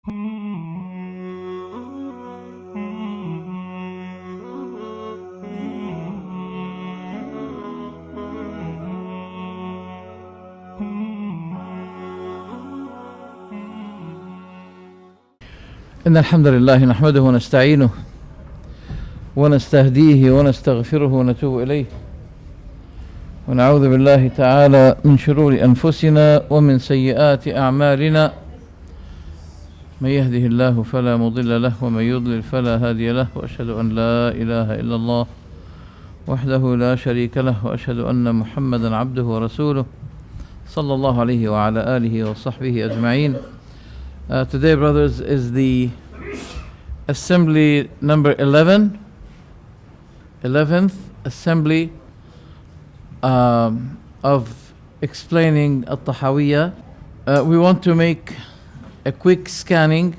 إن الحمد لله نحمده ونستعينه ونستهديه ونستغفره ونتوب إليه ونعوذ بالله تعالى من شرور أنفسنا ومن سيئات أعمالنا من يهده الله فلا مضل له ومن يضلل فلا هادي له وأشهد أن لا إله إلا الله وحده لا شريك له وأشهد أن محمدا عبده ورسوله صلى الله عليه وعلى آله وصحبه أجمعين. Today, brothers, is the assembly number 11, 11th assembly of explaining Tahawyah. We want to make a quick scanning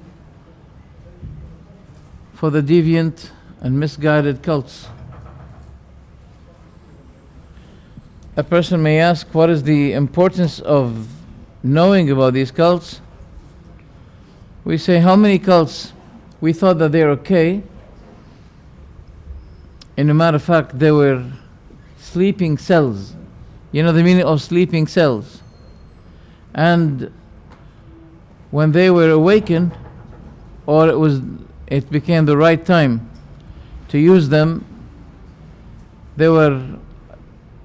for the deviant and misguided cults. A person may ask, what is the importance of knowing about these cults? We say, how many cults? We thought that they're okay. In a matter of fact, they were sleeping cells. You know the meaning of sleeping cells. And when they were awakened, or it became the right time to use them, they were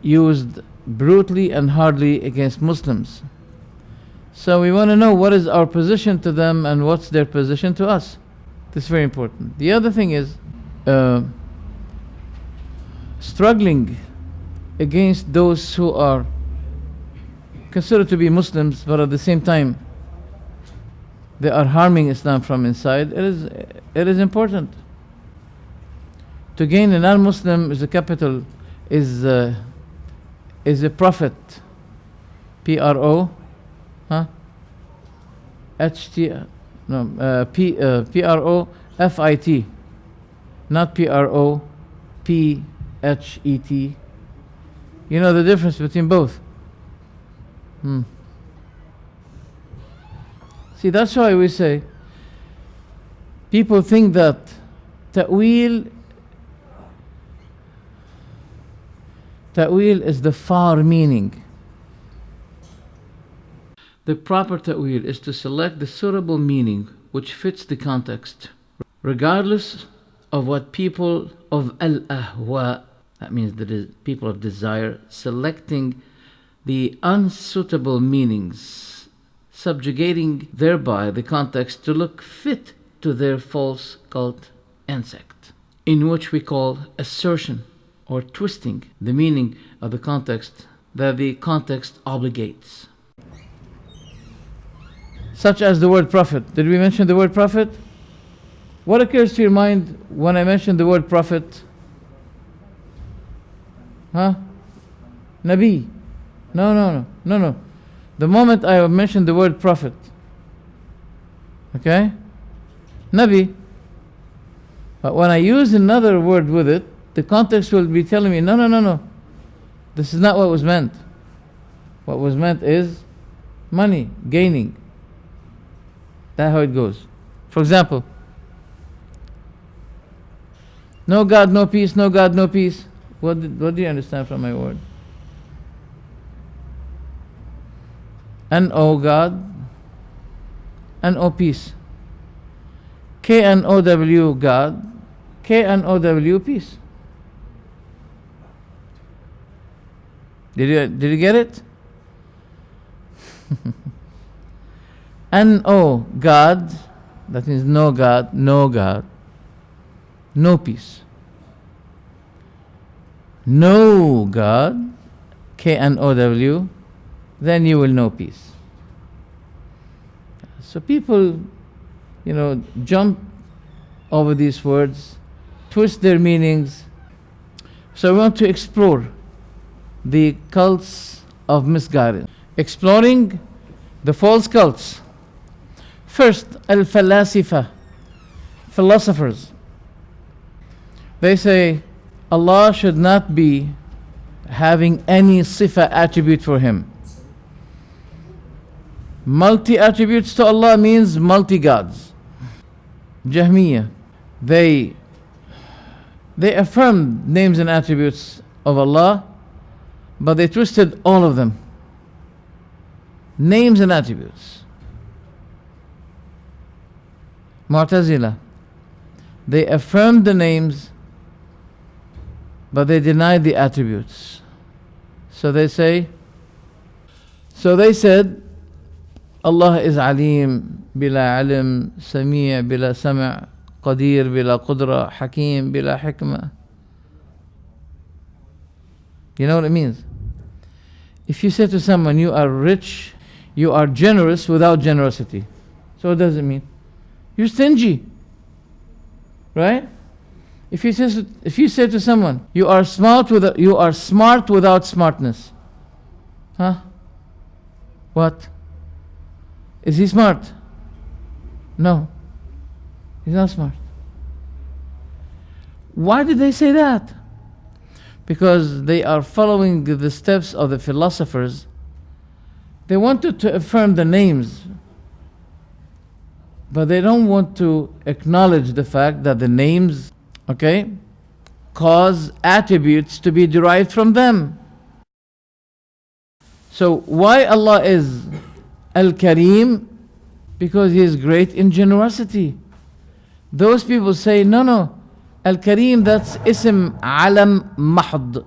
used brutally and hardly against Muslims. So we want to know what is our position to them and what's their position to us. This is very important. The other thing is struggling against those who are considered to be Muslims, but at the same time they are harming Islam from inside. It is important. To gain a non-Muslim is a capital, is a prophet. P-R-O P-R-O-F-I-T, not P-R-O-P-H-E-T. You know the difference between both. See, that's why we say people think that Ta'wil is the far meaning. The proper ta'wil is to select the suitable meaning which fits the context, regardless of what people of al-ahwa, that means the people of desire, selecting the unsuitable meanings, subjugating thereby the context to look fit to their false cult and sect, in which we call assertion or twisting the meaning of the context that the context obligates. Such as the word prophet. Did we mention the word prophet? What occurs to your mind when I mention the word prophet? Nabi. No. The moment I mention the word prophet, okay? Nabi. But when I use another word with it, the context will be telling me, no. This is not what was meant. What was meant is money, gaining. That's how it goes. For example, no God, no peace, no God, no peace. What do you understand from my word? N-O God, N-O peace. K-N-O-W God, K-N-O-W peace. Did you get it? N-O God, that means no God, no peace. No God, K-N-O-W, then you will know peace. So people, jump over these words, twist their meanings. So we want to explore the cults of misguidance. Exploring the false cults. First, al-falasifa, philosophers. They say Allah should not be having any sifa attribute for him. Multi-attributes to Allah means multi-gods. Jahmiyyah, they affirmed names and attributes of Allah, but they twisted all of them. Names and attributes. Mu'tazila, they affirmed the names, but they denied the attributes. So they said, Allah is Alim bila Alim, Sami' bila Sam', Qadir bila Qudra, Hakim bila Hikmah. You know what it means? If you say to someone, you are rich, you are generous without generosity. So what does it mean? You're stingy. Right? If you say to someone, you are smart without smartness. Huh? What? Is he smart? No. He's not smart. Why did they say that? Because they are following the steps of the philosophers. They wanted to affirm the names, but they don't want to acknowledge the fact that the names, cause attributes to be derived from them. So why Allah is Al-Kareem? Because He is great in generosity. Those people say, no, Al-Kareem, that's ism alam mahd.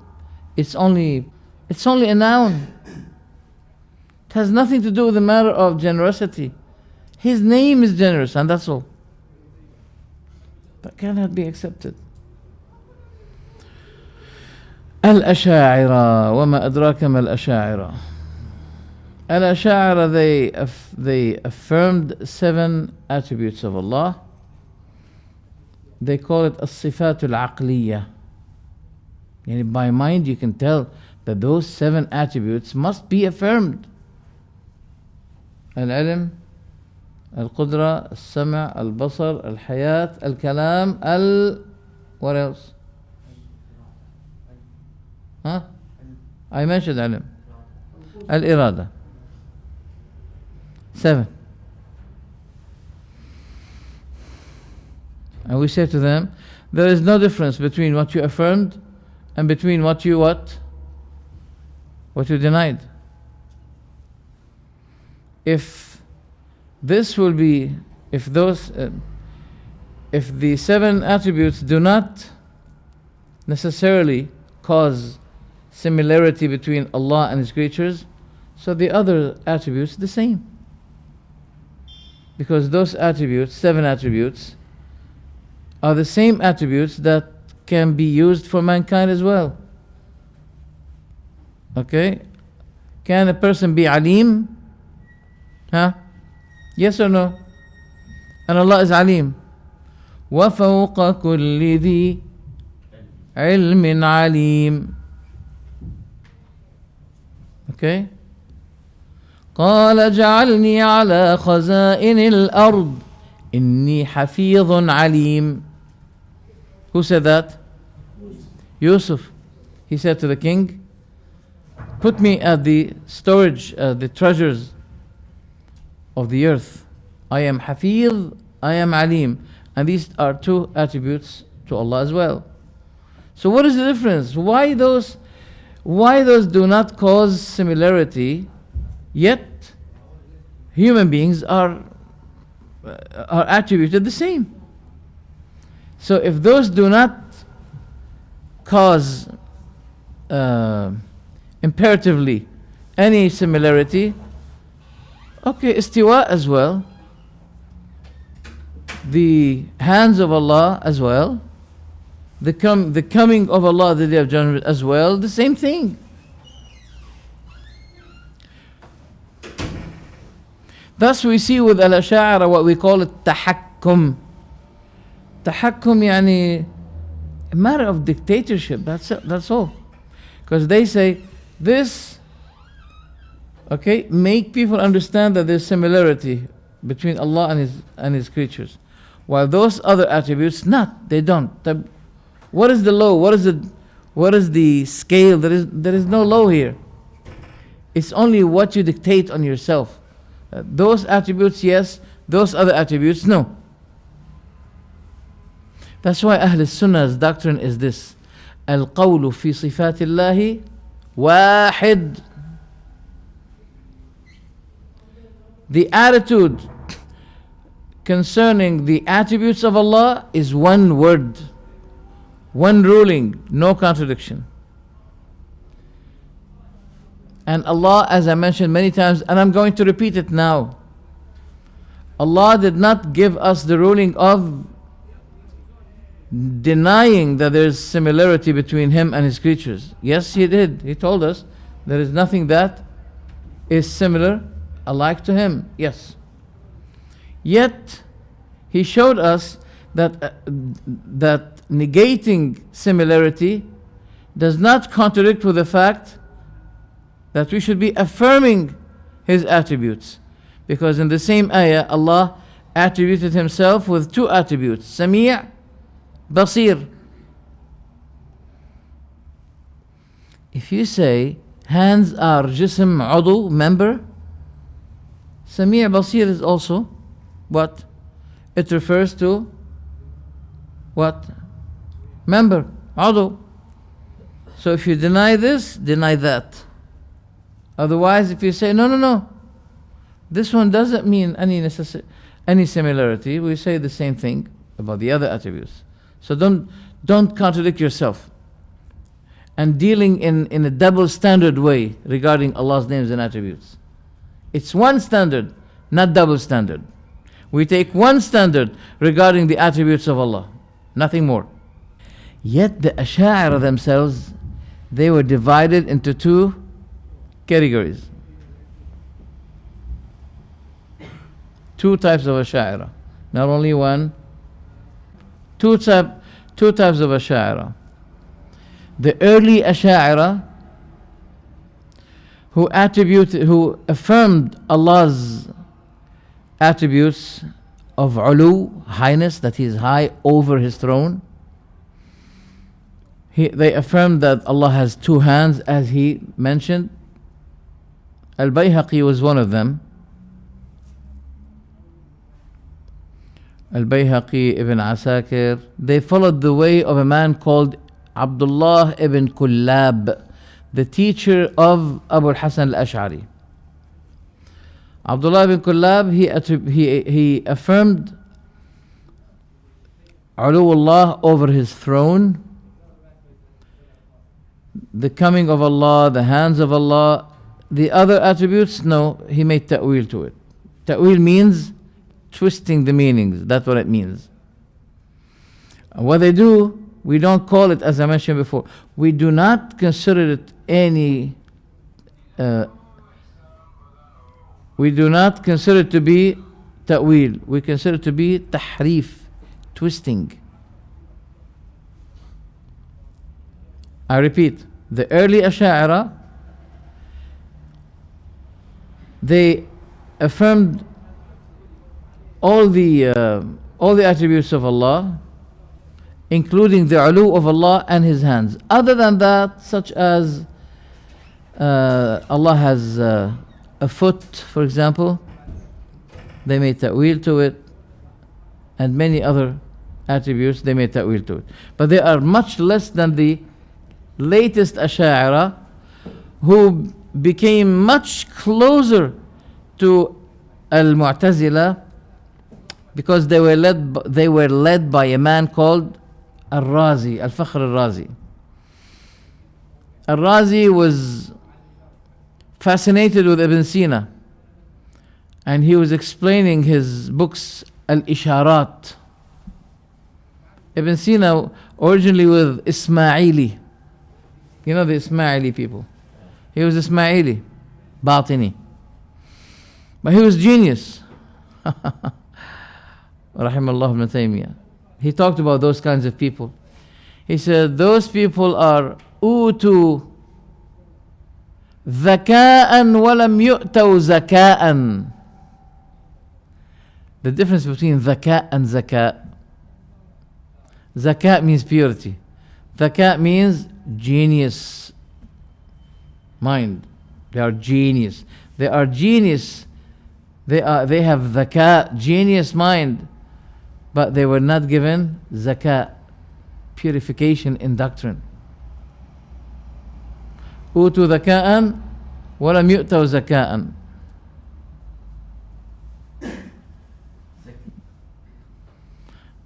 It's only a noun. It has nothing to do with the matter of generosity. His name is generous, and that's all. That cannot be accepted. Al-Asha'ira, وَمَا أَدْرَاكَ مَا الْأَشَاعِرَةِ. Al-Asha'ira, they affirmed 7 attributes of Allah. They call it as-sifatul aqliyah. And by mind you can tell that those 7 attributes must be affirmed. Al-ilm, al-qudra, al-sam', al-basar, al-hayat, al-kalam, what else? I mentioned ilm. Al-irada. 7. And we say to them, there is no difference between what you affirmed and between what you denied. If the 7 attributes do not necessarily cause similarity between Allah and His creatures, so the other attributes the same. Because those attributes, 7 attributes, are the same attributes that can be used for mankind as well. Okay? Can a person be alim? Yes or no? And Allah is alim. وَفَوْقَ كُلِّ ذِي عِلْمٍ عَلِيمٍ. Okay? قال اجعلني على خزائن الأرض إني حفيظ عليم. Who said that? Yusuf. He said to the king, put me at the storage, the treasures of the earth. I am Hafiz, I am Alim. And these are 2 attributes to Allah as well. So what is the difference? Why those do not cause similarity, yet human beings are attributed the same? So if those do not cause imperatively any similarity, okay, istiwa as well, the hands of Allah as well, the coming of Allah, the Day of Judgment as well, the same thing. Thus we see with Al-Asha'ira what we call it tahakkum. Tahakkum yani a matter of dictatorship, that's all. Because they say this, make people understand that there's similarity between Allah and His creatures. While those other attributes, they don't. What is the law? What is the scale? There is no law here. It's only what you dictate on yourself. Those attributes, yes. Those other attributes, no. That's why Ahl Sunnah's doctrine is this: القول في صفات الله واحد. The attitude concerning the attributes of Allah is one word, one ruling, no contradiction. And Allah, as I mentioned many times, and I'm going to repeat it now, Allah did not give us the ruling of denying that there is similarity between Him and His creatures. Yes, He did. He told us there is nothing that is similar, alike to Him. Yes. Yet, He showed us that negating similarity does not contradict with the fact that we should be affirming His attributes. Because in the same ayah, Allah attributed Himself with two attributes: Sami', Basir. If you say hands are jism, udu, member, Sami' Basir is also what? It refers to what? Member, udu. So if you deny this, deny that. Otherwise, if you say, no, this one doesn't mean any similarity, we say the same thing about the other attributes. So don't contradict yourself. And dealing in a double standard way regarding Allah's names and attributes. It's one standard, not double standard. We take one standard regarding the attributes of Allah, nothing more. Yet the Ash'ari themselves, they were divided into two categories. Two types of Ash'ari. Not only one, two types of Ash'ari. The early Ash'ari who affirmed Allah's attributes of ulu, highness, that He is high over His throne. They affirmed that Allah has two hands, as He mentioned. Al-Bayhaqi was one of them. Al-Bayhaqi, Ibn Asakir. They followed the way of a man called Abdullah ibn Kullab, the teacher of Abu al-Hasan al-Ash'ari. Abdullah ibn Kullab, he affirmed uluwullah over His throne, the coming of Allah, the hands of Allah. The other attributes, no, he made ta'wil to it. Ta'wil means twisting the meanings. That's what it means. And what they do, we don't call it, as I mentioned before, we do not consider it we do not consider it to be ta'wil. We consider it to be tahrif, twisting. I repeat, the early Ash'ari, they affirmed all the attributes of Allah, including the ulu of Allah and His hands. Other than that, such as Allah has a foot, for example, they made ta'wil to it, and many other attributes they made ta'wil to it. But they are much less than the latest Ash'ari, who became much closer to Al-Mu'tazila, because they were led by a man called Al-Razi, Al-Fakhr Al-Razi. Al-Razi was fascinated with Ibn Sina, and he was explaining his books Al-Isharat. Ibn Sina originally with Ismaili. You know the Ismaili people. He was Ismaili, Batini. But he was genius. Rahimallah ibn Taymiyyah. He talked about those kinds of people. He said, those people are utu zaka'an walam yu'taw zaka'an. The difference between zaka' and zaka'. Zaka' means purity. Zaka' means genius. Mind. They are genius. They are genius They have dhaka, genius mind, but they were not given zakah, purification in doctrine. أوتوا ذكاء ولم يؤتوا زكاء.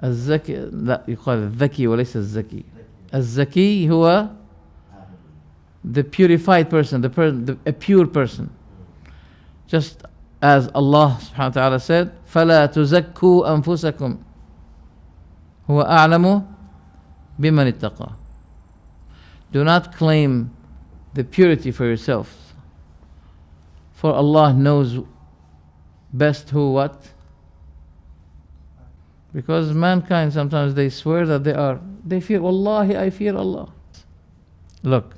الزكي لا يقال الذكي وليس الزكي. الزكي هو the purified person, a pure person. Just as Allah subhanahu wa ta'ala said, فَلَا تُزَكُّوا أَنفُسَكُمْ هُوَ أَعْلَمُ بِمَنِ اتَّقَى. Do not claim the purity for yourselves, for Allah knows best who what. Because mankind sometimes they swear that they fear, Wallahi I fear Allah. Look,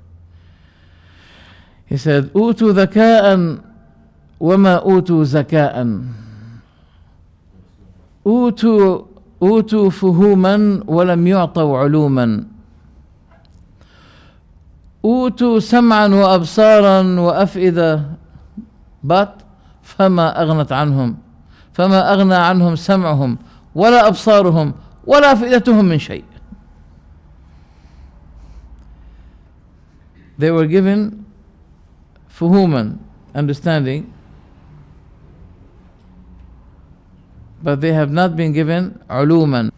he said, أوتوا ذكاء وما أوتوا زكاء. أوتوا فهوما ولم يعطوا علوما. أوتوا سمعا وأبصارا وأفئدة but فما أغنى عنهم سمعهم ولا أبصارهم ولا أفئدتهم من شيء. They were given fuhuman, understanding, but they have not been given uluman.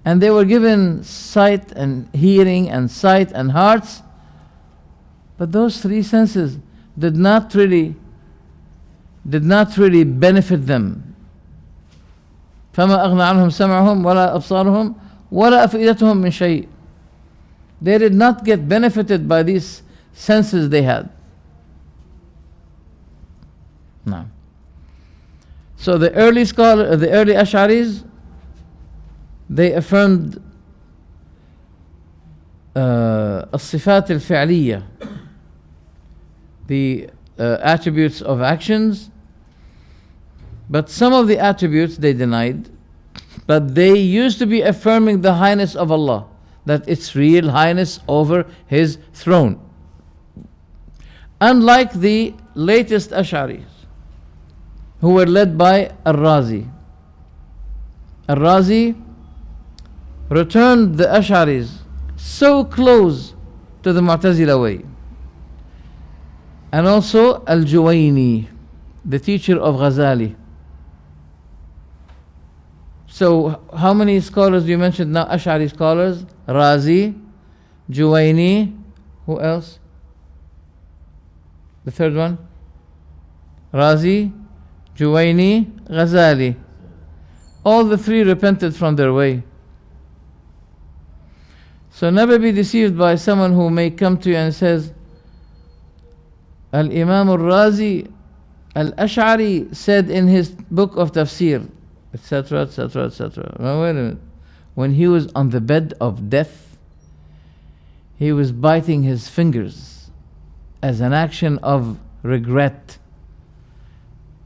And they were given sight and hearing and sight and hearts, but those three senses did not really benefit them. فما أغنى عنهم سمعهم ولا أبصارهم ولا أفئدتهم من شيء. They did not get benefited by these senses they had. No. So the early Ash'aris, they affirmed الصفات الفعلية, the attributes of actions, but some of the attributes they denied. But they used to be affirming the highness of Allah, that it's real highness over His throne. Unlike the latest Ash'aris, who were led by Ar-Razi. Ar-Razi returned the Ash'aris so close to the Mu'tazila way. And also Al-Juwayni, the teacher of Ghazali. So how many scholars you mentioned now? Ash'ari scholars? Razi, Juwayni, who else? The third one? Razi, Juwayni, Ghazali. All the three repented from their way. So never be deceived by someone who may come to you and says, Al-Imam al-Razi al-Ash'ari said in his book of tafsir, etc., etc., etc. Now wait a minute. When he was on the bed of death, he was biting his fingers as an action of regret.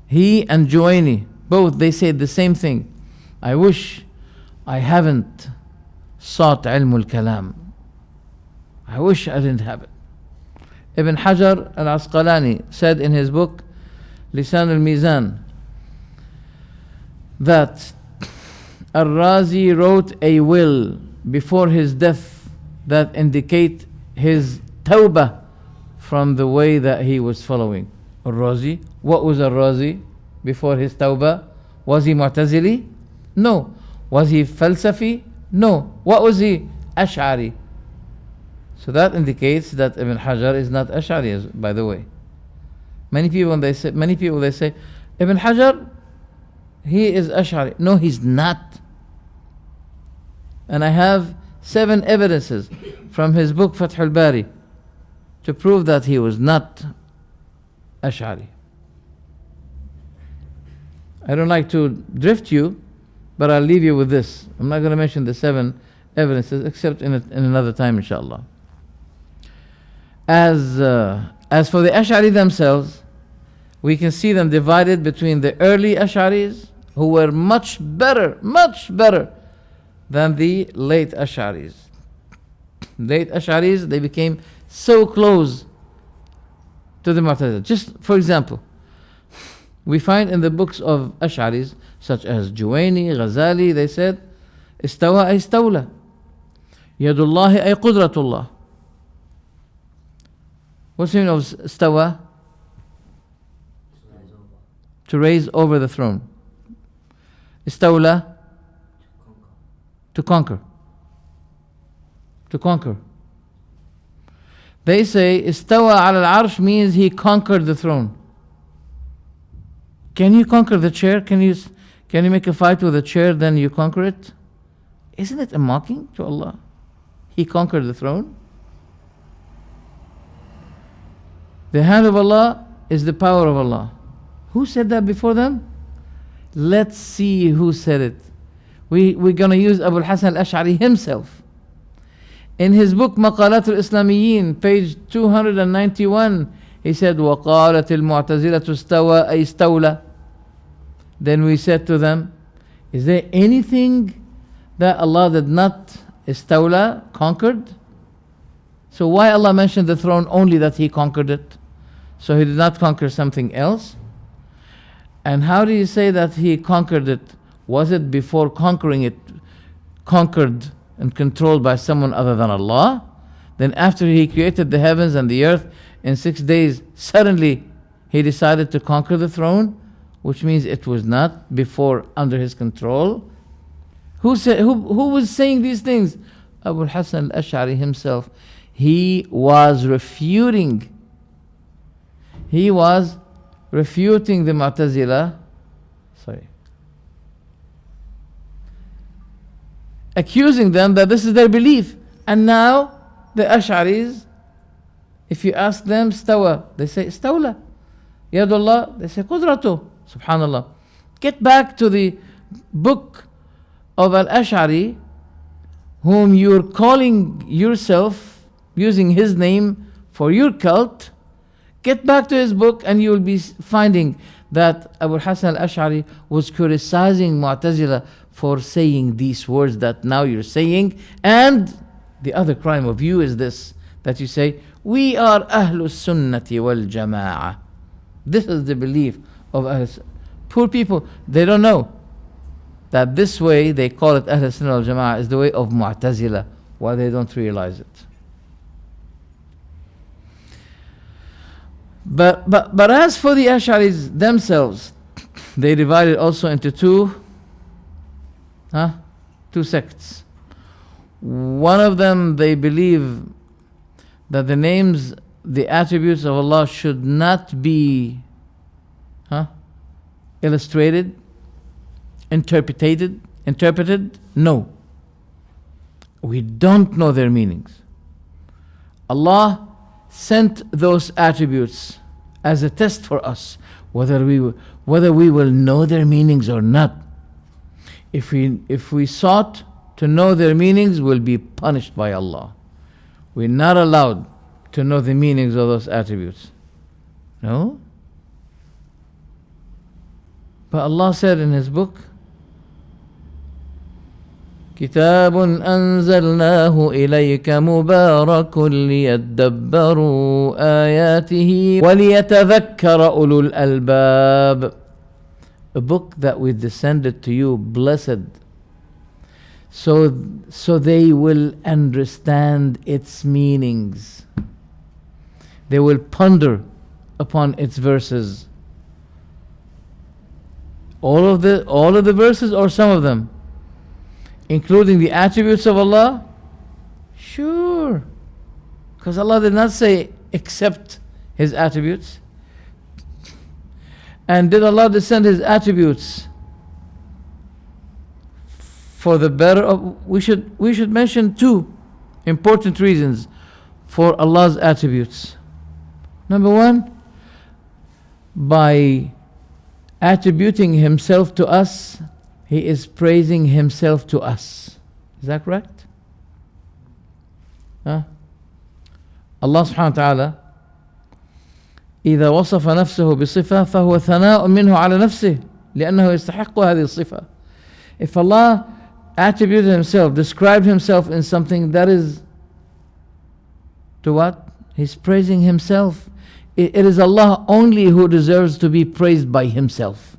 He and Juwayni, both, they said the same thing. I wish I haven't sought ilm al-kalam. I wish I didn't have it. Ibn Hajar al-Asqalani said in his book Lisan al-Mizan that Ar-Razi wrote a will before his death that indicate his tawbah from the way that he was following. Ar-Razi, what was Ar-Razi before his tawbah? Was he Mu'tazili? No. Was he Falsafi? No. What was he? Ash'ari. So that indicates that Ibn Hajar is not Ash'ari, by the way. Many people they say Ibn Hajar, he is Ash'ari. No, he's not. And I have 7 evidences from his book Fath al-Bari to prove that he was not Ash'ari. I don't like to drift you, but I'll leave you with this. I'm not going to mention the 7 evidences except in another time, inshallah. As for the Ash'ari themselves, we can see them divided between the early Ash'aris, who were much better than the late Ash'aris. Late Ash'aris, they became so close to the Mu'tazila. Just for example, We find in the books of Ash'aris, such as Juwayni, Ghazali, they said, Istawa ay istawla. Yadullahi ay qudratullah. What's the meaning of istawa? To raise over the throne. Istawla? To conquer. To conquer. They say istawa ala al-arsh means he conquered the throne. Can you conquer the chair? Can you make a fight with a chair, then you conquer it? Isn't it a mocking to Allah? He conquered the throne. The hand of Allah is the power of Allah. Who said that before them? Let's see who said it. We're going to use Abu al-Hasan al-Ash'ari himself. In his book Maqalat al-Islamiyyin, page 291, he said, وَقَالَتِ الْمُعْتَزِلَةُ اسْتَوَى أَيْ اسْتَوْلَى. Then we said to them, is there anything that Allah did not istawla, conquered? So why Allah mentioned the throne only that He conquered it? So He did not conquer something else? And how do you say that He conquered it? Was it before conquering it, conquered and controlled by someone other than Allah? Then after He created the heavens and the earth in 6 days, suddenly He decided to conquer the throne, which means it was not before under His control. Who was saying these things? Abu al-Hasan al-Ash'ari himself. He was refuting the Mu'tazila, accusing them that this is their belief. And now the Ash'aris, if you ask them, stawa, they say istawla. Yadullah, they say qudratu. Subhanallah. Get back to the book of Al-Ash'ari, whom you're calling yourself, using his name for your cult. Get back to his book and you will be finding that Abu Hasan al-Ash'ari was criticizing Mu'tazila for saying these words that now you're saying. And the other crime of you is this, that you say, we are Ahlus Sunnati wal Jama'ah. This is the belief of Ahlus. Poor people, they don't know that this way, they call it Ahlus Sunnah wal Jama'ah, is the way of Mu'tazila. Why they don't realize it. But as for the Ash'aris themselves, they divided also into two sects. One of them, they believe that the names, the attributes of Allah should not be illustrated, interpreted. No. We don't know their meanings. Allah sent those attributes as a test for us, whether we will know their meanings or not. If we sought to know their meanings, we'll be punished by Allah. We're not allowed to know the meanings of those attributes. No? But Allah said in His book, كتاب أنزلناه إليك مبارك ليدبروا آياته وليتذكر أولو الألباب. A book that we descended to you, blessed, so they will understand its meanings. They will ponder upon its verses. All of the verses or some of them? Including the attributes of Allah? Sure. Because Allah did not say except His attributes. And did Allah descend His attributes for the better of... We should mention two important reasons for Allah's attributes. Number one, by attributing Himself to us, He is praising Himself to us. Is that correct? Allah subhanahu wa ta'ala, إذا وصف نفسه بصفة فهو ثناء منه على نفسه لأنه يستحق هذه الصفة. If Allah attributed Himself, described Himself in something, that is to what? He's praising Himself, It is Allah only who deserves to be praised by Himself,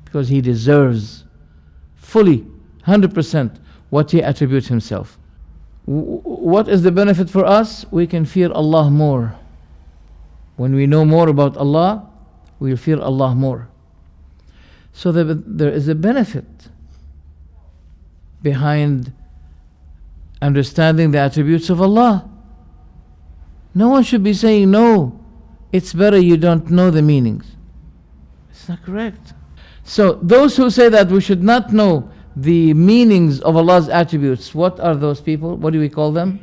because He deserves fully, 100% what He attributes Himself. What is the benefit for us? We can fear Allah more. When we know more about Allah, we'll fear Allah more. So there is a benefit behind understanding the attributes of Allah. No one should be saying, no, it's better you don't know the meanings. It's not correct. So those who say that we should not know the meanings of Allah's attributes, what are those people? What do we call them?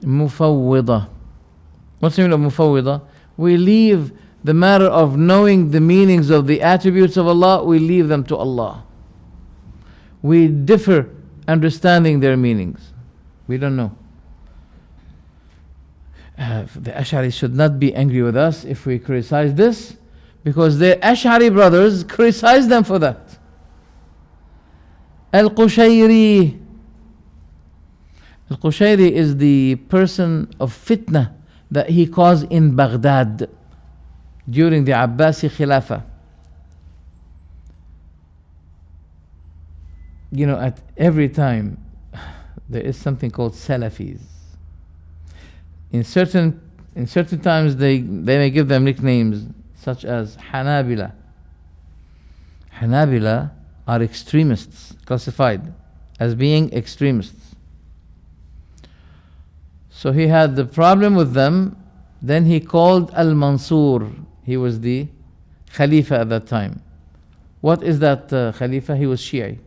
Mufawwida. What's the meaning of Mufawwida? We leave the matter of knowing the meanings of the attributes of Allah, we leave them to Allah. We differ understanding their meanings. We don't know. The Ash'aris should not be angry with us if we criticize this, because their Ash'ari brothers criticize them for that. Al-Qushayri. Al-Qushayri is the person of fitna that he caused in Baghdad during the Abbasi Khilafah. You know, at every time there is something called Salafis. In certain times they may give them nicknames such as Hanabila. Hanabila are extremists, classified as being extremists. So he had the problem with them. Then he called Al-Mansur. He was the Khalifa at that time. What is that Khalifa? He was Shi'i.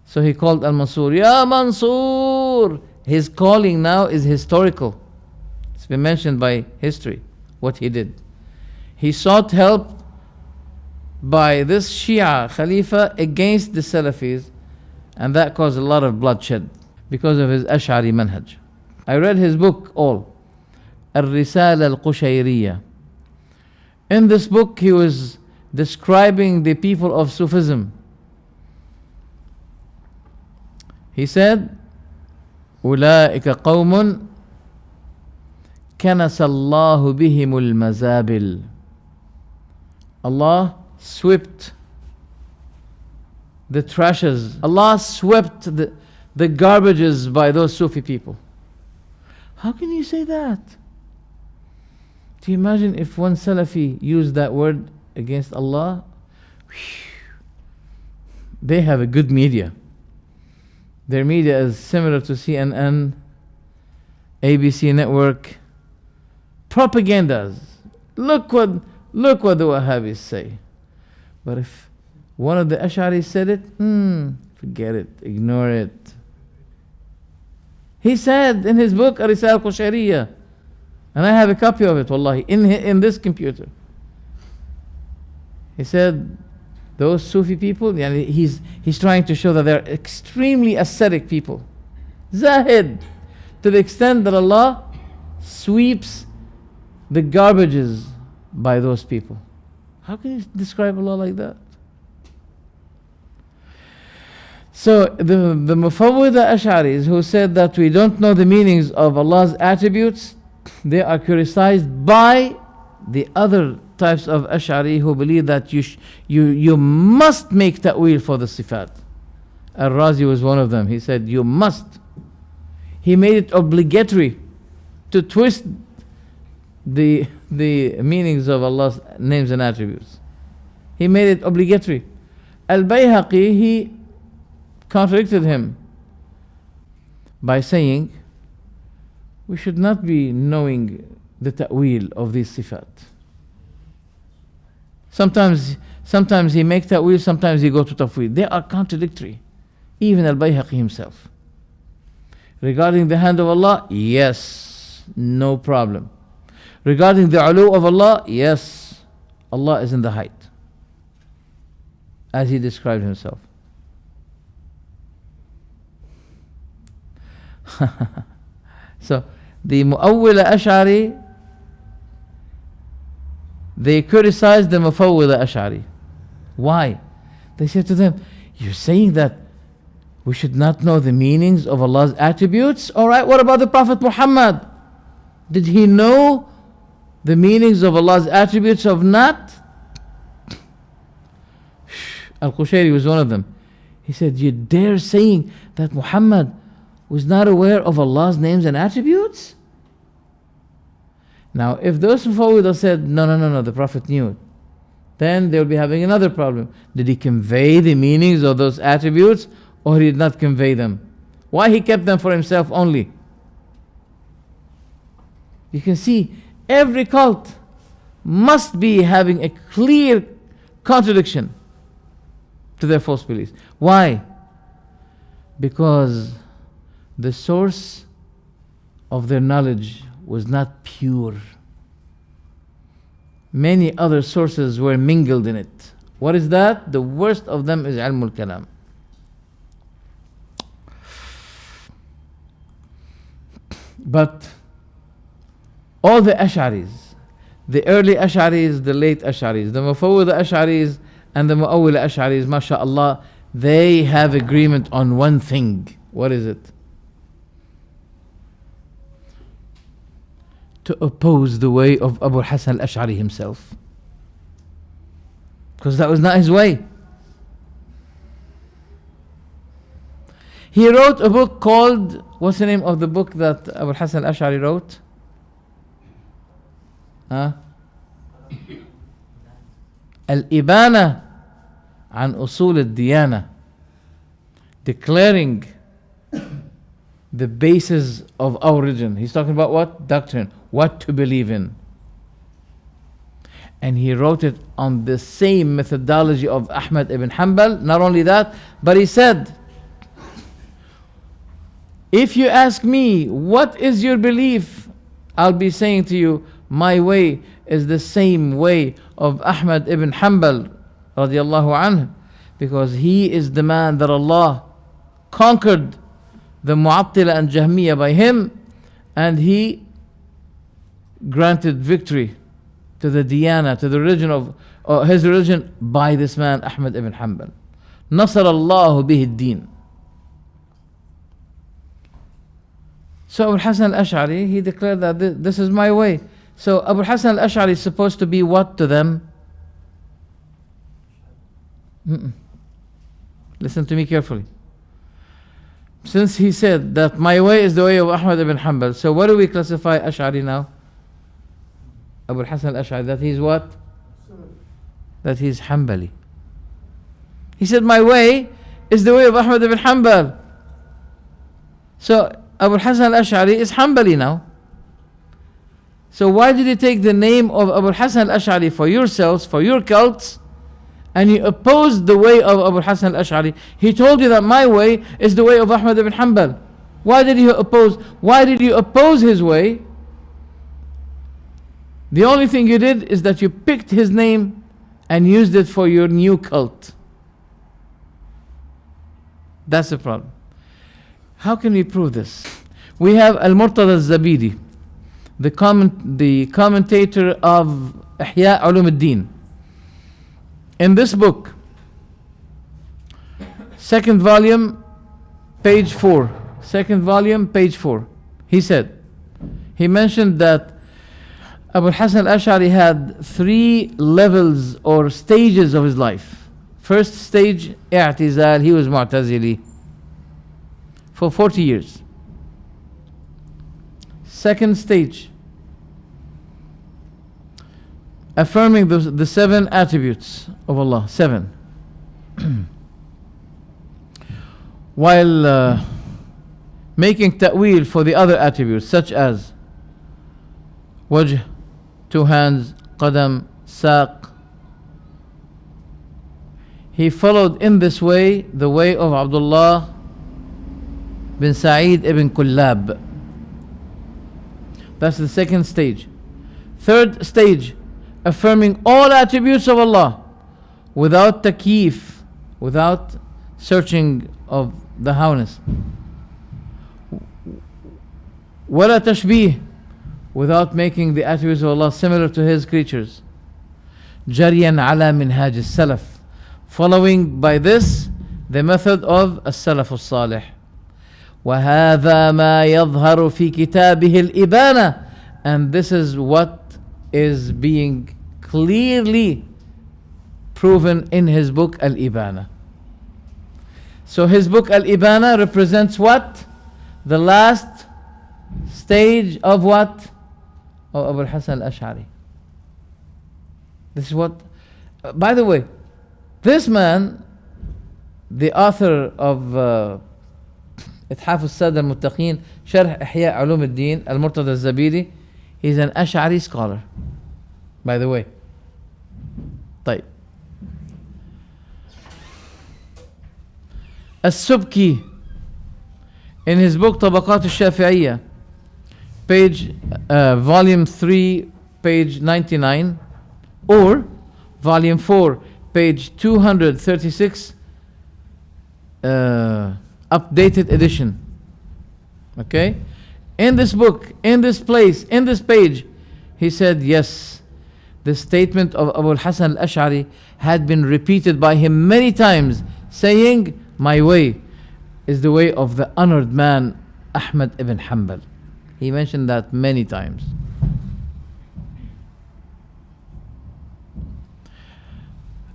So he called Al-Mansur, Ya Mansur! His calling now is historical. It's been mentioned by history, what he did. He sought help by this Shia Khalifa against the Salafis, and that caused a lot of bloodshed because of his Ash'ari manhaj. I read his book all, Al-Risala Al-Qushayriya. In this book he was describing the people of Sufism. He said, أولئك قوم كنس الله بهم المزابل. Allah swept the trashes. Allah swept the garbages by those Sufi people. How can you say that? Do you imagine if one Salafi used that word against Allah? They have a good media. Their media is similar to CNN, ABC network. Propagandas. Look what the Wahhabis say. But if one of the Ash'aris said it, forget it, ignore it. He said in his book, Ar-Risala Al-Qushayriya, and I have a copy of it, wallahi, in this computer. He said, those Sufi people, he's trying to show that they're extremely ascetic people. Zahid, to the extent that Allah sweeps the garbages by those people. How can you describe Allah like that? So the Mufawwida Ash'aris who said that we don't know the meanings of Allah's attributes, they are criticized by the other types of Ash'ari who believe that you must make ta'wil for the sifat. Al-Razi was one of them. He said you must. He made it obligatory to twist the meanings of Allah's names and attributes. He made it obligatory. Al-Bayhaqi, he contradicted him by saying we should not be knowing the ta'wil of these sifat. Sometimes he makes ta'wil, sometimes he goes to tafwid. They are contradictory. Even Al-Bayhaqi himself. Regarding the hand of Allah, yes, no problem. Regarding the ulu of Allah, yes, Allah is in the height, as he described himself. So the Mu'awwila Ash'ari, they criticized the Mufawwida Ash'ari. Why? They said to them, you're saying that we should not know the meanings of Allah's attributes? Alright, what about the Prophet Muhammad? Did he know the meanings of Allah's attributes of not? Al-Qushayri was one of them. He said, you dare saying that Muhammad was not aware of Allah's names and attributes? Now, if those Mufawwidah said, no, the Prophet knew it, then they will be having another problem. Did he convey the meanings of those attributes, or he did not convey them? Why he kept them for himself only? You can see every cult must be having a clear contradiction to their false beliefs. Why? Because the source of their knowledge was not pure. Many other sources were mingled in it. What is that? The worst of them is Ilm al-Kalam. But all the Ash'aris, the early Ash'aris, the late Ash'aris, the Mufawwidah Ash'aris and the Mu'awwila Ash'aris, mashallah, they have agreement on one thing. What is it? To oppose the way of Abu Hasan al-Ash'ari himself. Because that was not his way. He wrote a book called, what's the name of the book that Abu Hasan al-Ash'ari wrote? Al-Ibana an Usul al-Diyana, declaring the basis of our religion. He's talking about what? Doctrine, what to believe in. And he wrote it on the same methodology of Ahmad ibn Hanbal. Not only that, but he said, if you ask me, what is your belief? I'll be saying to you, my way is the same way of Ahmad ibn Hanbal radiallahu anhu, because he is the man that Allah conquered the Mu'attila and Jahmiyyah by him, and he granted victory to the Diyana, to the religion of his religion by this man Ahmad ibn Hanbal. Nasar Allahu bihi ad-din. So Abu Hasan al-Ash'ari, he declared that this is my way. So Abu Hasan al-Ash'ari is supposed to be what to them? Listen to me carefully. Since he said that my way is the way of Ahmad ibn Hanbal, so what do we classify Ash'ari now? Abu Hasan al-Ash'ari, that he's what? That he's Hanbali. He said my way is the way of Ahmad ibn Hanbal. So Abu Hasan al-Ash'ari is Hanbali now. So why did you take the name of Abu Hasan al-Ash'ari for yourselves, for your cults, and you opposed the way of Abu Hasan al-Ash'ari? He told you that my way is the way of Ahmad ibn Hanbal. Why did you oppose? Why did you oppose his way? The only thing you did is that you picked his name and used it for your new cult. That's the problem. How can we prove this? We have Al-Murtada al-Zabidi, the commentator of Ihya Ulum al-Din. In this book, second volume, page 4, he mentioned that Abu Hasan al-Ash'ari had 3 levels or stages of his life. First stage, i'tizal, he was Mu'tazili for 40 years. Second stage, affirming the 7 attributes of Allah, 7. While making ta'wil for the other attributes, such as wajh, 2 hands, qadam, saq. He followed in this way the way of Abdullah bin Sa'id ibn Kullab. That's the second stage. Third stage, affirming all attributes of Allah without takyif, without searching of the howness. Wala tashbih, without making the attributes of Allah similar to His creatures. Jariyan ala minhaj as-salaf, following by this the method of السلف الصالح. وهذا ما يظهر في كتابه الإبانة, and this is what is being clearly proven in his book Al-Ibana. So his book Al-Ibana represents what? The last stage of what? Of Abu al-Hasan al-Ash'ari. This is what, by the way, this man, the author of إتحاف السادة المتقين شرح إحياء علوم الدين المرتضى الزبيدي, he's an Ash'ari scholar, by the way. طيب. السبكي in his book طبقات الشافعية, page volume 3 page 99, or volume 4 page 236, updated edition. Okay, in this book, in this place, in this page, he said yes, the statement of Abu al-Hasan al-Ash'ari had been repeated by him many times, saying, my way is the way of the honored man Ahmad ibn Hanbal. He mentioned that many times.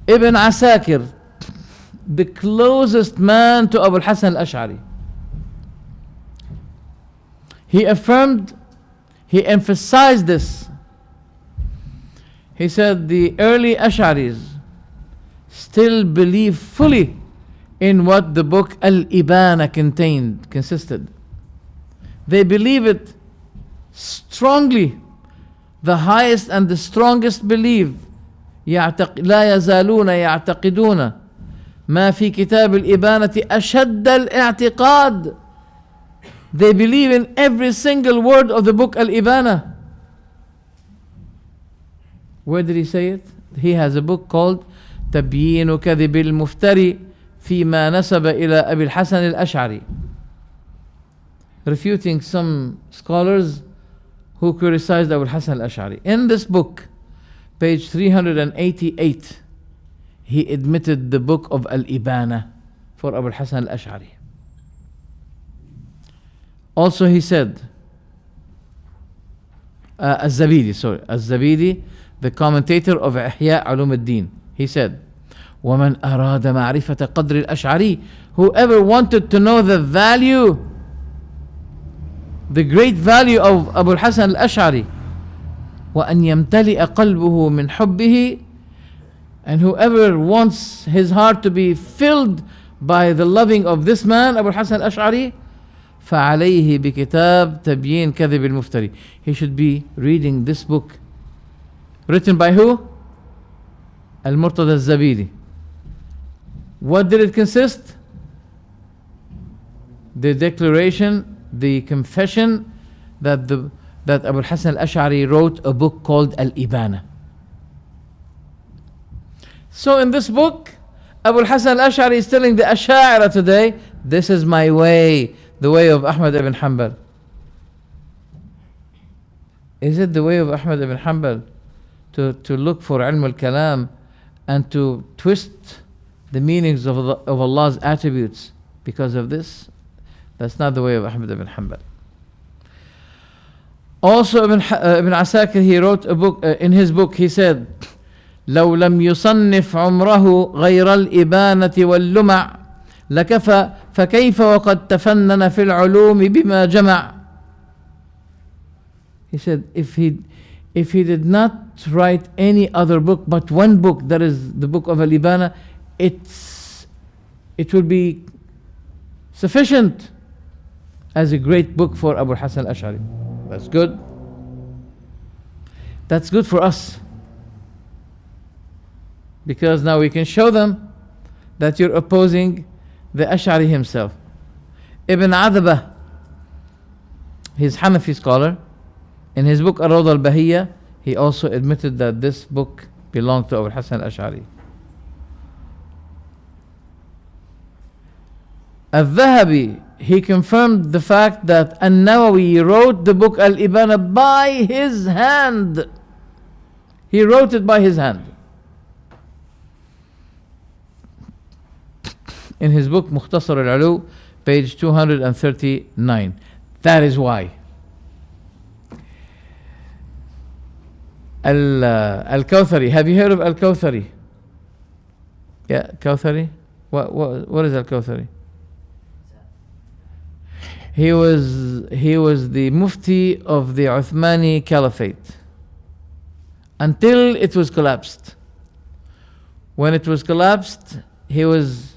Ibn Asakir, the closest man to Abu al-Hasan al-Ash'ari, he emphasized this. He said the early Ash'aris still believe fully in what the book Al-Ibana consisted. They believe it strongly. The highest and the strongest believe. لا يزالون يعتقدون ما في كتاب الإبانة أشد الاعتقاد. They believe in every single word of the book Al-Ibana. Where did he say it? He has a book called تبيين كذب المفتري فيما نسب إلى أبي الحسن الأشعري, refuting some scholars who criticized Abu al-Hasan al-Ash'ari. In this book, page 388, he admitted the book of Al-Ibana for Abu al-Hasan al-Ash'ari. Also he said, Al-Zabidi, the commentator of Ihya Ulum al-Din, he said, وَمَنْ أَرَادَ مَعْرِفَةَ قَدْرِ الْأَشْعَرِي, whoever wanted to know the value, the great value of Abu al-Hasan al-Ash'ari, وَأَنْ يَمْتَلِئَ قَلْبُهُ مِنْ حُبِّهِ, and whoever wants his heart to be filled by the loving of this man, Abu al-Hasan al-Ash'ari, فَعَلَيْهِ بِكِتَابِ تَبْيِينِ كَذِبِ الْمُفْتَرِي, he should be reading this book. Written by who? Al-Murtada al-Zabidi. What did it consist? The declaration, the confession that Abu al-Hasan al-Ash'ari wrote a book called Al-Ibana. So in this book, Abu al-Hasan al-Ash'ari is telling the Ash'ari today, this is my way, the way of Ahmad ibn Hanbal. Is it the way of Ahmad ibn Hanbal to look for ilm al-kalam and to twist the meanings of Allah's attributes because of this? That's not the way of Ahmad ibn Hanbal. Also Ibn Asakir, he wrote a book, in his book he said, لو لم يصنف عمره غير الإبانة واللمع لكفى فكيف وقد تفنن في العلوم بما جمع. He said if he did not write any other book but one book, that is the book of Al-Ibana, it will be sufficient as a great book for Abu al-Hasan al-Ash'ari. That's good. That's good for us, because now we can show them that you're opposing the Ash'ari himself. Ibn Adabah, his Hanafi scholar, in his book Ar-Rawda al-Bahiyya, he also admitted that this book belonged to Abu al-Hasan al-Ash'ari. Al-Dhahabi, he confirmed the fact that An-Nawawi wrote the book Al-Ibana by his hand. He wrote it by his hand. in his book Mukhtasar al-Ulu, page 239. That is why. Al-Kawthari. Have you heard of Al-Kawthari? Yeah, Kawthari. What is Al-Kawthari? He was the Mufti of the Uthmani Caliphate until it was collapsed. When it was collapsed, he was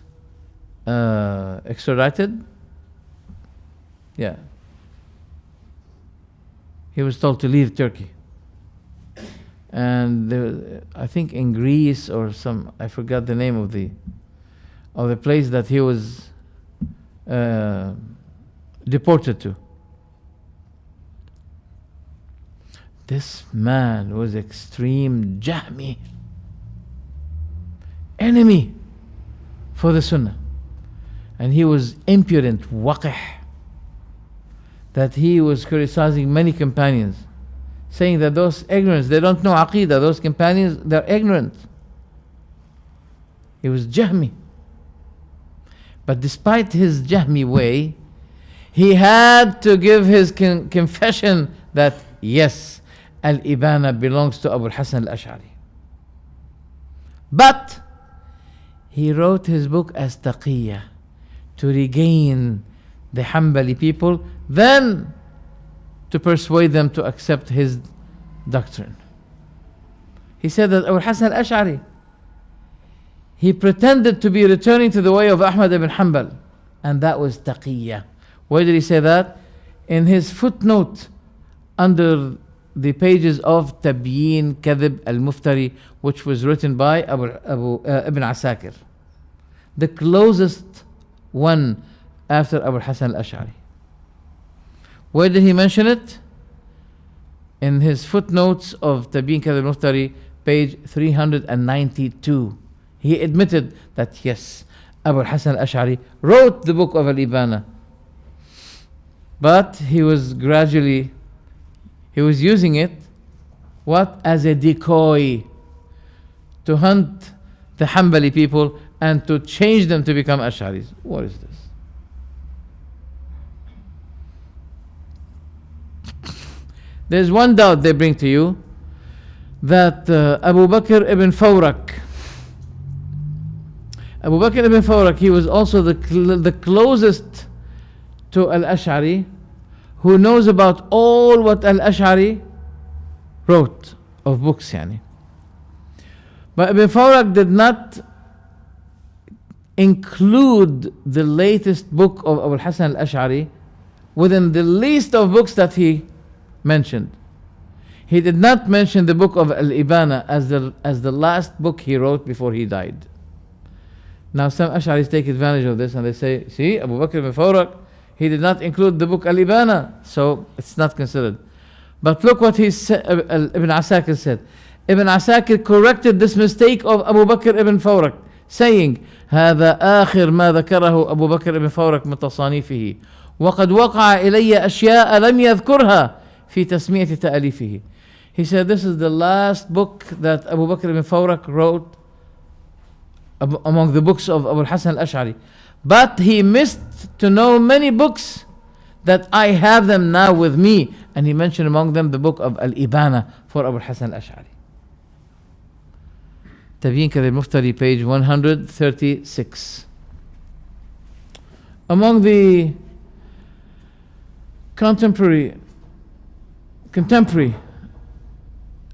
extradited. Yeah. He was told to leave Turkey. And I think in Greece or I forgot the name of the place that he was deported to. This man was extreme Jahmi, enemy for the Sunnah. And he was impudent, waqih, that he was criticizing many companions, saying that those ignorants, they don't know Aqidah, those companions, they're ignorant. He was Jahmi. But despite his Jahmi way, he had to give his confession that yes, Al-Ibana belongs to Abu al-Hasan al-Ash'ari. But he wrote his book as Tahawyah to regain the Hanbali people, then to persuade them to accept his doctrine. He said that Abu al-Hasan al-Ash'ari, he pretended to be returning to the way of Ahmad ibn Hanbal, and that was Tahawyah. Where did he say that? In his footnote under the pages of Tabyin Kadhib al-Muftari, which was written by Ibn Asakir, the closest one after Abu al-Hasan al-Ash'ari. Where did he mention it? In his footnotes of Tabyin Kadhib al-Muftari, page 392. He admitted that yes, Abu al-Hasan al-Ash'ari wrote the book of Al-Ibana, but he was using it, what? As a decoy to hunt the Hanbali people and to change them to become Ash'aris. What is this? There's one doubt they bring to you, that Abu Bakr ibn Fawrak, he was also the closest to Al-Ash'ari, who knows about all what Al-Ash'ari wrote of books, yani. But Ibn Fawrak did not include the latest book of Abu al-Hasan al-Ash'ari within the list of books that he mentioned. He did not mention the book of Al-Ibana as the last book he wrote before he died. Now some Ash'aris take advantage of this and they say, see, Abu Bakr ibn Fawrak, he did not include the book Al-Ibana, so it's not considered. But look what he said, Ibn Asakir said. Ibn Asakir corrected this mistake of Abu Bakr ibn Fawrak, saying, هذا آخر ما ذكره أبو بكر ibn Fawrak من تصانيفه وقد وقع إلي أشياء لم يذكرها في تسمية تأليفه. He said, this is the last book that Abu Bakr ibn Fawrak wrote among the books of Abu al-Hasan al-Ash'ari. But he missed to know many books that I have them now with me. And he mentioned among them the book of Al-Ibana for Abu al-Hasan al-Ash'ari. Tabyin Kadhib al-Muftari, page 136. Among the contemporary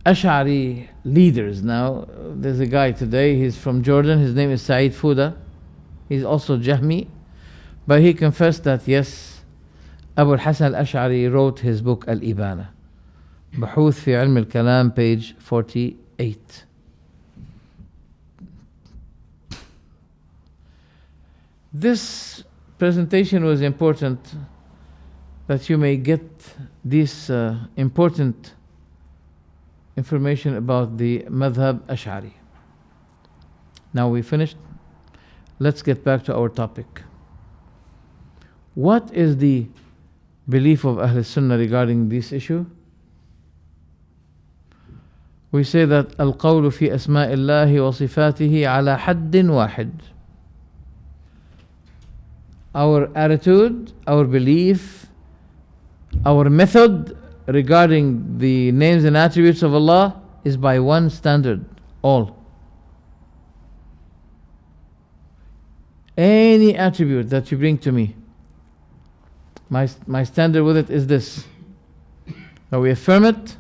Ash'ari leaders now, there's a guy today, he's from Jordan, his name is Sa'id Fuda. He's also Jahmi, but he confessed that yes, Abu al-Hasan al-Ash'ari wrote his book Al-Ibana. Bahuth fi Ilm al-Kalam, page 48. This presentation was important that you may get this important information about the Madhab Ash'ari. Now we finished. Let's get back to our topic. What is the belief of Ahl Sunnah regarding this issue? We say that القول في أسماء الله وصفاته على حد واحد. our attitude, our belief, our method regarding the names and attributes of Allah is by one standard, all. Any attribute that you bring to me, my standard with it is this. Now we affirm it,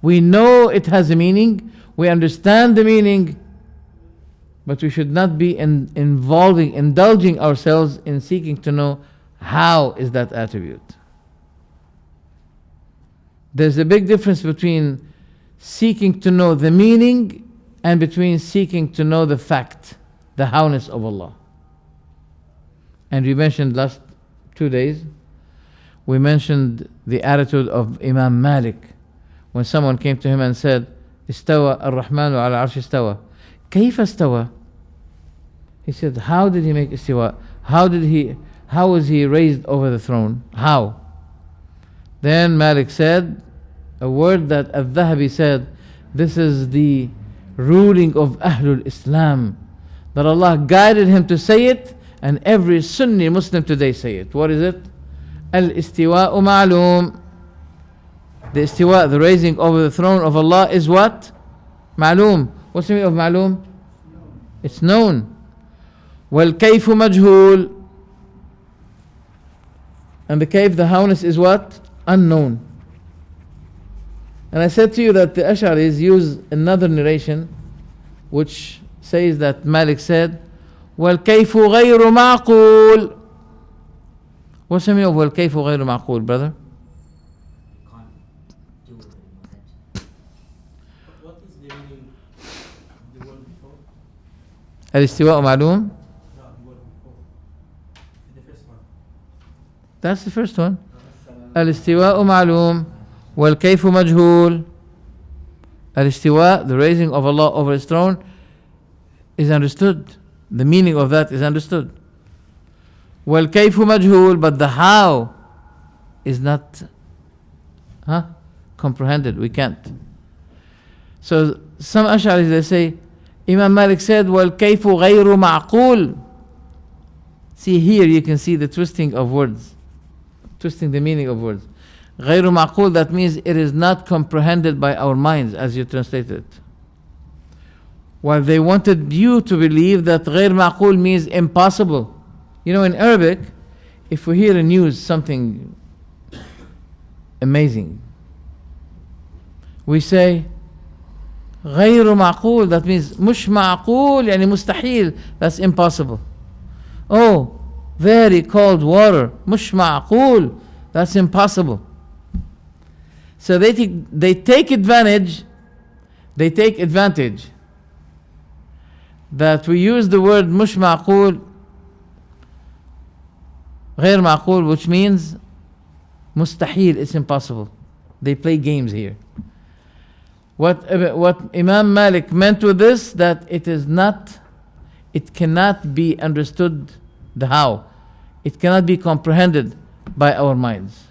we know it has a meaning, we understand the meaning, but we should not be indulging ourselves in seeking to know how is that attribute. There's a big difference between seeking to know the meaning and between seeking to know the fact, the howness of Allah. And we mentioned last 2 days, we mentioned the attitude of Imam Malik when someone came to him and said, Istawa ar-Rahman ala arsh istawa. Kayfa istawa? He said, how did he make istiwa? How was he raised over the throne? How? Then Malik said a word that Al-Dhahabi said, this is the ruling of Ahlul Islam, that Allah guided him to say it, and every Sunni Muslim today say it. What is it? Al-istiwa'u ma'loom. The istiwa, the raising over the throne of Allah is what? Ma'loom. What's the meaning of ma'loom? It's known. Wal-kayfu majhul. And the kayf, the howness is what? Unknown. And I said to you that the Ash'aris use another narration which says that Malik said, وَالْكَيْفُ غَيْرُ مَعْقُولٍ. What's the meaning of وَالْكَيْفُ غَيْرُ مَعْقُولٍ, brother? What is the meaning of the word before? Al-istiwa'u ma'loom. No, the word before. The first one. That's the first one. Al-istiwa'u ma'loom. Wal-kayfu majhul. Al-istiwa, the raising of Allah over His throne, is understood. The meaning of that is understood. Wal-kayfu majhul, but the how is not comprehended. We can't. So some Ash'aris, they say, Imam Malik said, وَالْكَيْفُ غَيْرُ مَعْقُولٍ. See, here you can see the twisting of words, twisting the meaning of words. غَيْرُ مَعْقُول, that means it is not comprehended by our minds, as you translated it. While they wanted you to believe that غَيْر مَعْقُول means impossible. You know, in Arabic, if we hear in news something amazing, we say غير معقول, that means مش معقول يعني مستحيل, that's impossible. Oh, very cold water, مش معقول, that's impossible. So they take advantage that we use the word مش معقول, غير معقول, which means مستحيل, it's impossible. They play games here. What Imam Malik meant with this, that it cannot be understood the how. It cannot be comprehended by our minds.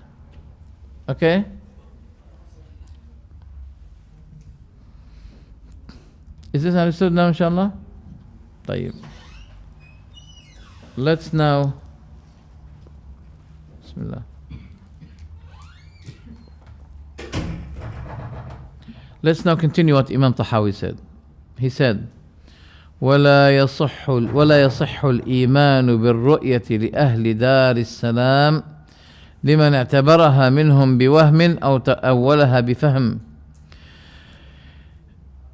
Okay? Is this understood now, inshallah? طيب. Let's now, Bismillah. Let's now continue what Imam Tahawyah said. He said, ولا يصح الإيمان بالرؤية لأهل دار السلام لمن اعتبرها منهم بوهم أو تأولها بفهم،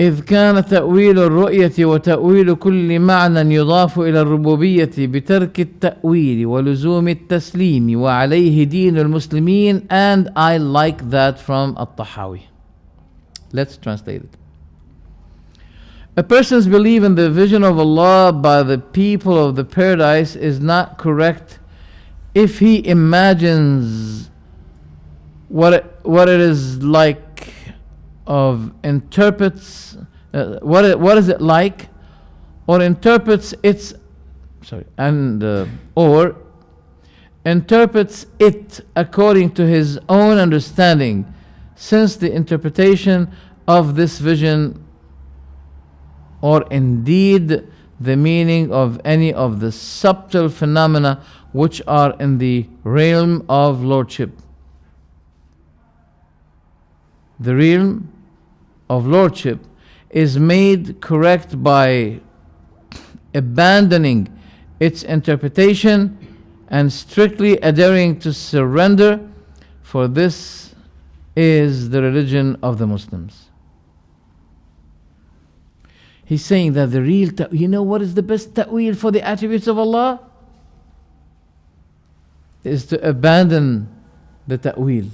إذ كان تأويل الرؤية وتأويل كل معنى يضاف إلى الربوبية بترك التأويل ولزوم التسليم وعليه دين المسلمين. And I like that from الطحاوية. Let's translate it. A person's belief in the vision of Allah by the people of the paradise is not correct if he imagines what it is like, interprets what is it like, or interprets its or interprets it according to his own understanding, since the interpretation of this vision, or indeed the meaning of any of the subtle phenomena which are in the realm of lordship. The realm of lordship is made correct by abandoning its interpretation and strictly adhering to surrender, for this is the religion of the Muslims. He's saying that the real you know what is the best ta'wil for the attributes of Allah? Is to abandon the ta'wil.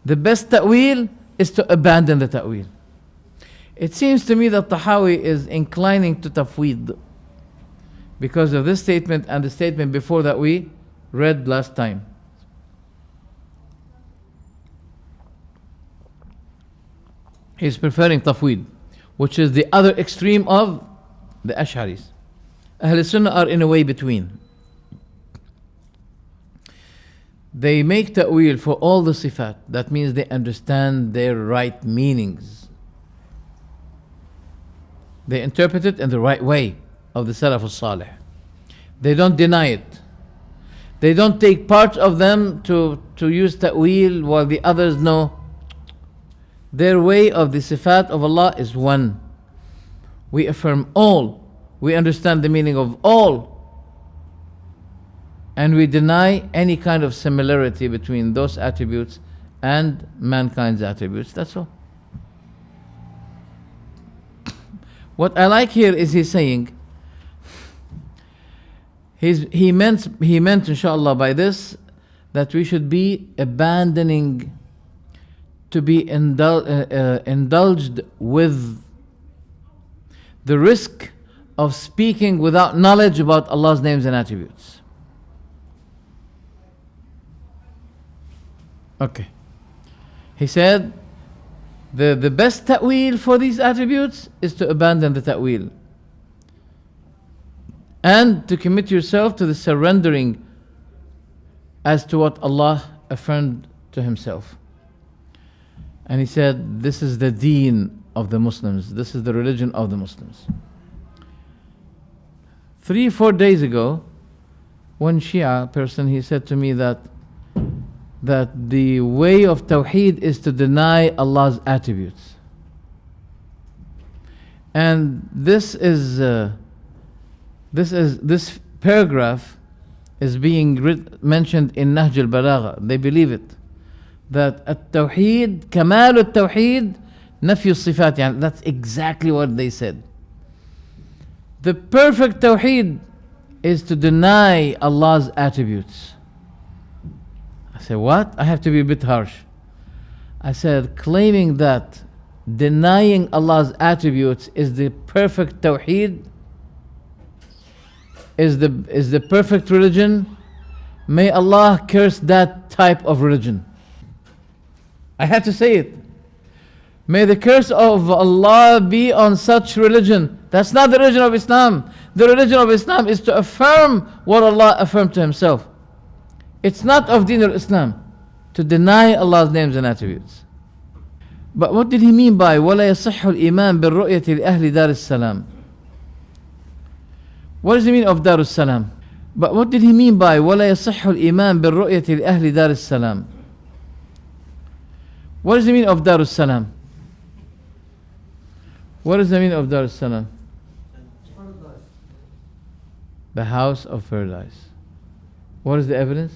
The best ta'wil is to abandon the ta'wil. It seems to me that Tahawyah is inclining to tafweed because of this statement and the statement before that we read last time. He's preferring tafweed, which is the other extreme of the Ash'aris. Ahl Sunnah are in a way between. They make ta'wil for all the sifat. That means they understand their right meanings. They interpret it in the right way of the Salaf al-Salih. They don't deny it. They don't take part of them to use ta'wil while the others know. Their way of the sifat of Allah is one. We affirm all. We understand the meaning of all. And we deny any kind of similarity between those attributes and mankind's attributes. That's all. What I like here is he's saying, he meant inshallah by this that we should be abandoning to be indulged with the risk of speaking without knowledge about Allah's names and attributes. Okay. He said the best ta'wil for these attributes is to abandon the ta'wil and to commit yourself to the surrendering as to what Allah affirmed to Himself. And he said, this is the deen of the Muslims. This is the religion of the Muslims. 3-4 days ago, one Shia person, he said to me that the way of Tawheed is to deny Allah's attributes. And this paragraph is being mentioned in Nahj al-Balagha. They believe it. That at-Tawheed, Kamal al-Tawheed, Nafy al-Sifat. Yani that's exactly what they said. The perfect Tawheed is to deny Allah's attributes. I said, what? I have to be a bit harsh. I said, claiming that denying Allah's attributes is the perfect Tawheed, is the perfect religion, may Allah curse that type of religion. I had to say it. May the curse of Allah be on such religion. That's not the religion of Islam. The religion of Islam is to affirm what Allah affirmed to Himself. It's not of Deen al-Islam to deny Allah's names and attributes. But what did he mean by وَلَا يَصِحُّ الْإِيمَانِ بِالرُّؤْيَةِ لِأَهْلِ دَارِ السَّلَامِ? What does he mean of Dar al-Salam? But what did he mean by وَلَا يَصِحُّ الْإِيمَانِ بِالرُّؤْيَةِ لِأَهْلِ دَارِ السَّلَامِ? What does it mean of Dar al-Salam? What does the meaning of Dar al-Salam? The house of paradise. What is the evidence?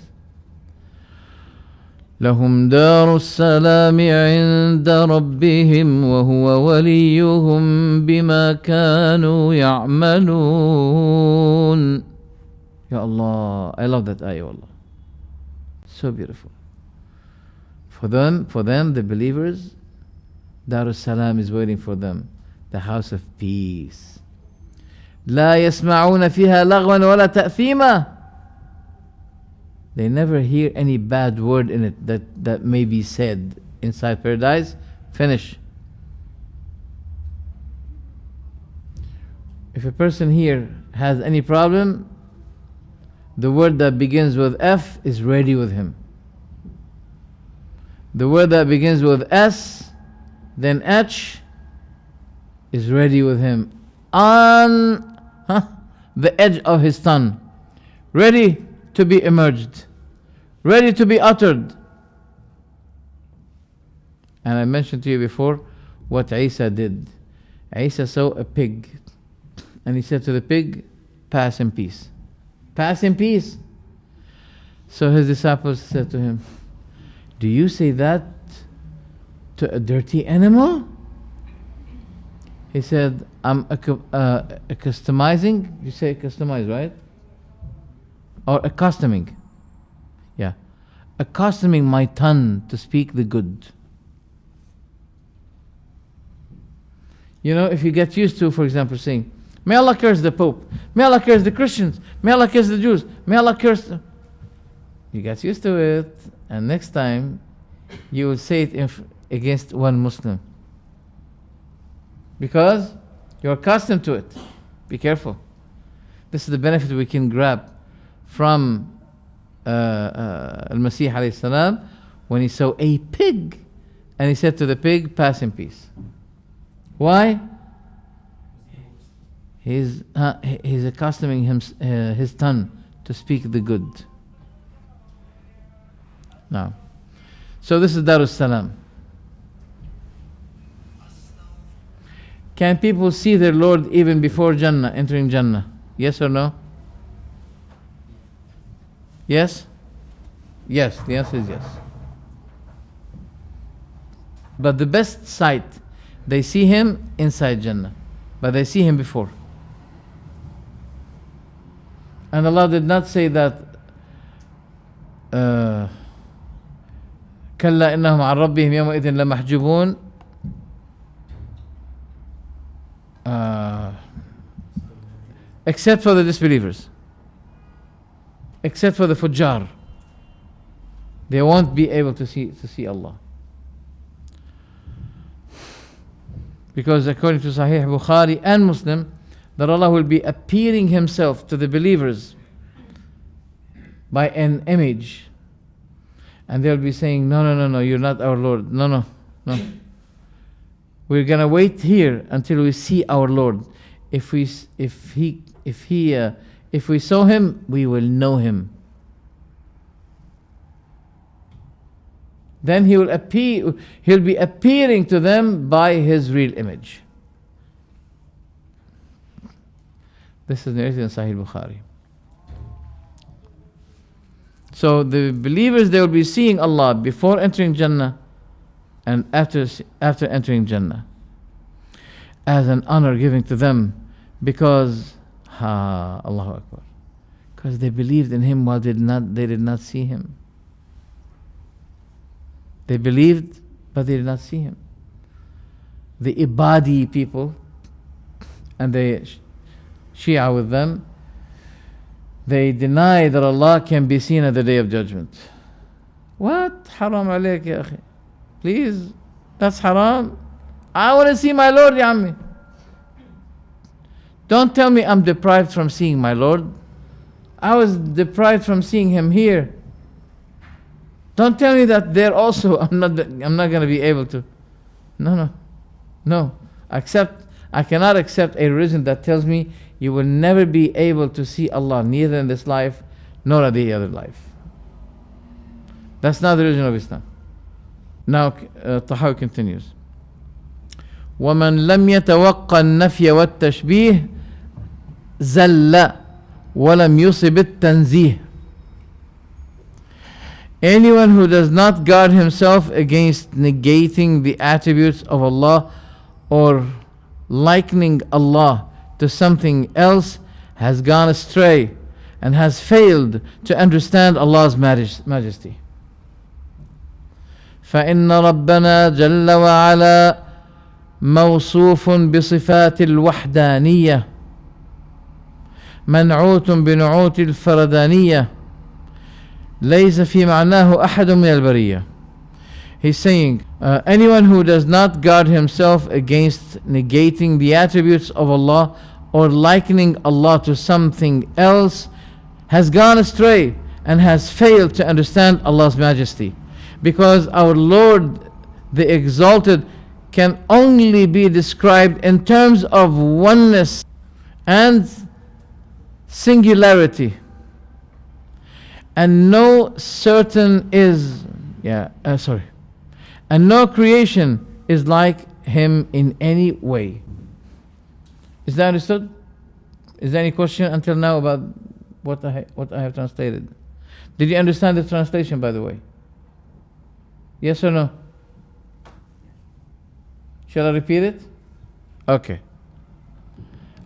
لهم دار السلام عند ربهم وهو وليهم بما كانوا يعملون. Ya Allah, I love that ayah, Allah. So beautiful. For them, the believers, Dar al-Salam is waiting for them, the house of peace. لا يسمعون فيها لغوا ولا تأثيما. They never hear any bad word in it that may be said inside paradise. Finish. If a person here has any problem, the word that begins with F is ready with him. The word that begins with S, then H, is ready with him. On the edge of his tongue. Ready to be emerged, ready to be uttered. And I mentioned to you before what Isa did. Isa saw a pig, and he said to the pig, pass in peace. Pass in peace. So his disciples said to him, do you say that to a dirty animal? He said, I'm customizing. You say customize, right? Or accustoming. Yeah. Accustoming my tongue to speak the good. You know, if you get used to, for example, saying, may Allah curse the Pope, may Allah curse the Christians, may Allah curse the Jews, may Allah curse... You get used to it, and next time you will say it against one Muslim. Because you're accustomed to it. Be careful. This is the benefit we can grab from Al-Masih alayhi salam when he saw a pig, and he said to the pig, pass in peace. Why? He's accustoming his tongue to speak the good. Now, so this is Darus Salam. Can people see their Lord even before Jannah, entering Jannah? Yes or no? Yes? Yes, the answer is yes. But the best sight, they see him inside Jannah, but they see him before. And Allah did not say that كلا إنهم عن ربهم يومئذ لمحجوبون except for the disbelievers, except for the fujjar. They won't be able to see Allah. Because according to Sahih Bukhari and Muslim, that Allah will be appearing himself to the believers by an image, and they'll be saying, no, you're not our Lord. No. We're gonna wait here until we see our Lord. If we saw him, we will know him. Then he'll be appearing to them by his real image. This is narrated in Sahih Bukhari. So the believers, they will be seeing Allah before entering Jannah and after entering Jannah, as an honor given to them, because Allahu Akbar, because they believed in him while they did not see him. They believed, but they did not see him. The Ibadi people and the Shia with them, they deny that Allah can be seen at the Day of Judgment. What? Haram alayk ya akhi. Please, that's haram. I want to see my Lord, ya ammi. Don't tell me I'm deprived from seeing my Lord. I was deprived from seeing him here. Don't tell me that there also I'm not going to be able to. No. I cannot accept a religion that tells me you will never be able to see Allah, neither in this life nor in the other life. That's not the religion of Islam. Now Tahawyah continues. وَمَنْ لَمْ يَتَوَقَّ النَّفْيَ وَالتَّشْبِيهِ زَلَّ وَلَمْ يُصِبِ التَّنْزِيهِ. Anyone who does not guard himself against negating the attributes of Allah or likening Allah to something else has gone astray and has failed to understand Allah's majesty. فإن ربنا جل وعلا موصوف بصفات الوحدانية منعوت بنعوت الفردانية ليس في معناه أحد من البرية. He's saying, anyone who does not guard himself against negating the attributes of Allah or likening Allah to something else has gone astray and has failed to understand Allah's majesty. Because our Lord, the Exalted, can only be described in terms of oneness and singularity. And no certain is, and no creation is like him in any way. Is that understood? Is there any question until now about what I have translated? Did you understand the translation, by the way? Yes or no? Shall I repeat it? Okay.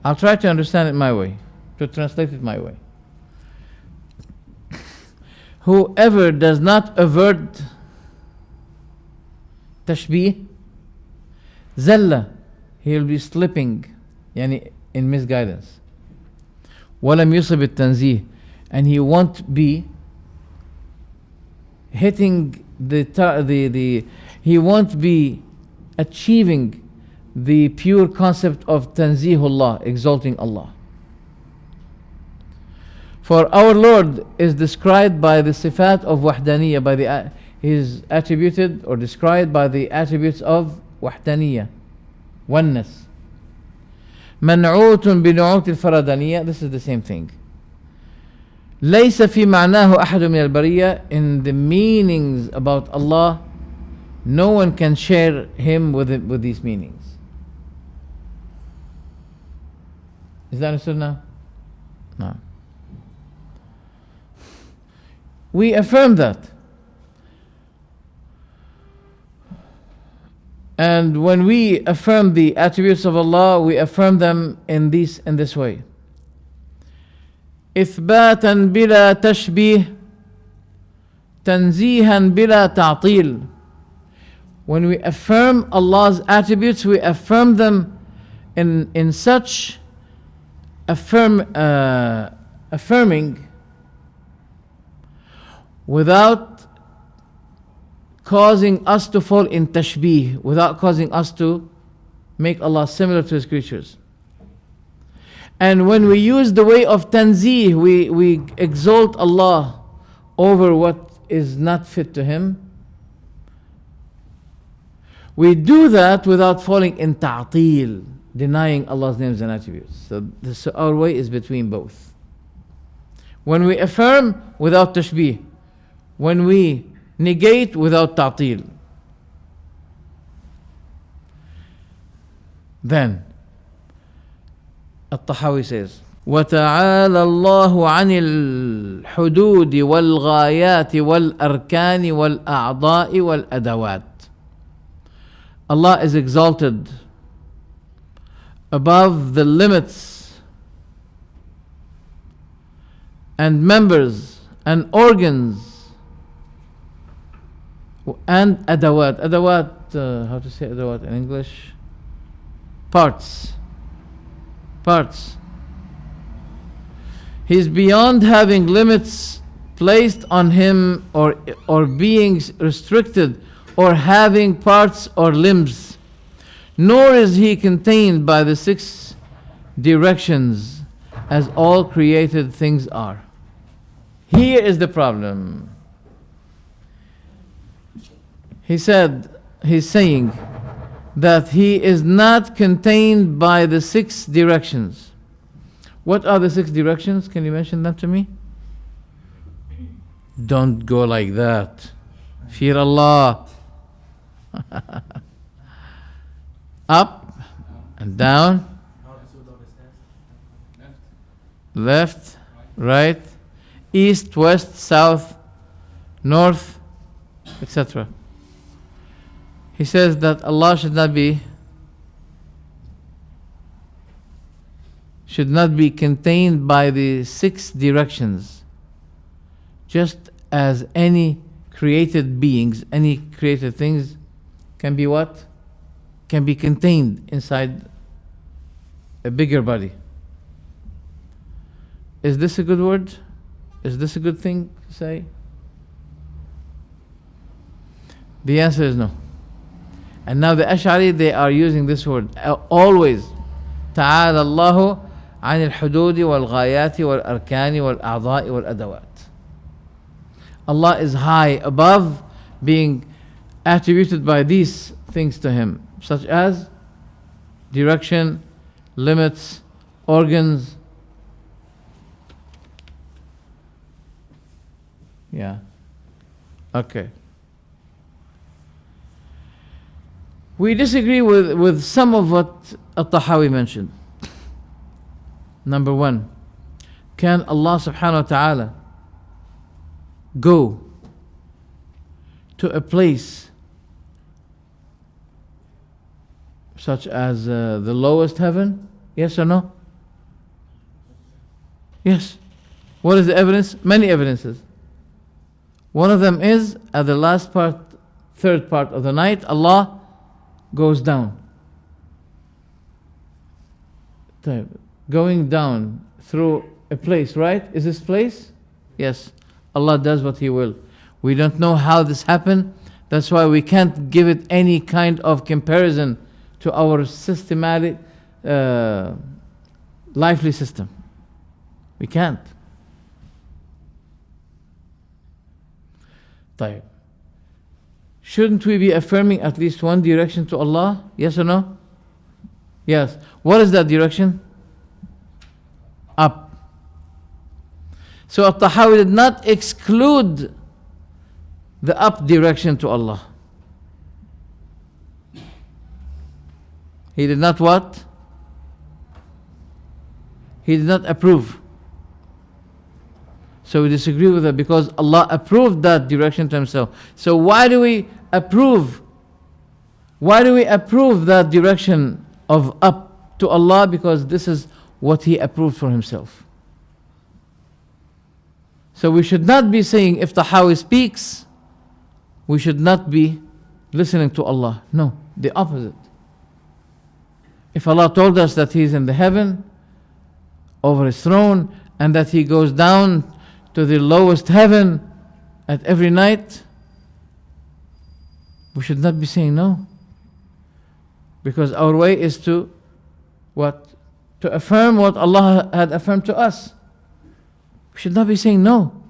I'll try to understand it my way, to translate it my way. Whoever does not avert tashbih, zalla, he will be slipping, yani in misguidance. Walam yusib at-tanzih, and he won't be hitting he won't be achieving the pure concept of tanzihullah, exalting Allah. For our Lord is described by the sifat of wahdaniyah, he is attributed or described by the attributes of wahdaniyah, oneness. Man'utun binu'ut al-faradaniyah, this is the same thing. ليس في معناه أحد من البرية, in the meanings about Allah, no one can share him with these meanings. Is that understood now? No. We affirm that. And when we affirm the attributes of Allah, we affirm them in this way. إثباتا بلا تشبيه تنزيها بلا تعطيل. When we affirm Allah's attributes, we affirm them in such affirming without causing us to fall in tashbih, without causing us to make Allah similar to His creatures. And when we use the way of tanzih, we exalt Allah over what is not fit to Him. We do that without falling in ta'til, denying Allah's names and attributes. So our way is between both. When we affirm without tashbih, when we negate without ta'til. Then الطحاوية says وتعالى الله عن الحدود والغايات والأركان والأعضاء والأدوات. Allah is exalted above the limits and members and organs and adawat. Adawat, how to say adawat in English? Parts. He's beyond having limits placed on him or being restricted or having parts or limbs, nor is he contained by the 6 directions as all created things are. Here is the problem. He's saying that he is not contained by the 6 directions. What are the 6 directions? Can you mention them to me? Don't go like that. Fear Allah. Up and down, left, right, east, west, south, north, etc. He says that Allah should not be contained by the 6 directions, just as any created beings, any created things can be what? Can be contained inside a bigger body. Is this a good word? Is this a good thing to say? The answer is no. And now the Ash'ari, they are using this word always. تعالى الله عن الحدود والغايات والأركان والأعضاء والأدوات. Allah is high above being attributed by these things to Him, such as direction, limits, organs. Yeah. Okay. We disagree with some of what Al-Tahawyah mentioned. Number one, can Allah subhanahu wa ta'ala go to a place such as the lowest heaven? Yes or no? Yes. What is the evidence? Many evidences. One of them is at the last part, third part of the night, Allah goes down. Going down through a place, right? Is this place? Yes. Allah does what He will. We don't know how this happened. That's why we can't give it any kind of comparison to our systematic, lively system. We can't. طيب. Shouldn't we be affirming at least one direction to Allah? Yes or no? Yes. What is that direction? Up. So At-Tahawi did not exclude the up direction to Allah. He did not what? He did not approve. So we disagree with that because Allah approved that direction to Himself. So why do we approve? Why do we approve that direction of up to Allah? Because this is what He approved for Himself. So we should not be saying if Tahawi speaks, we should not be listening to Allah. No, the opposite. If Allah told us that He is in the heaven, over His throne, and that He goes down to the lowest heaven at every night, we should not be saying no. Because our way is to what? To affirm what Allah had affirmed to us. We should not be saying no.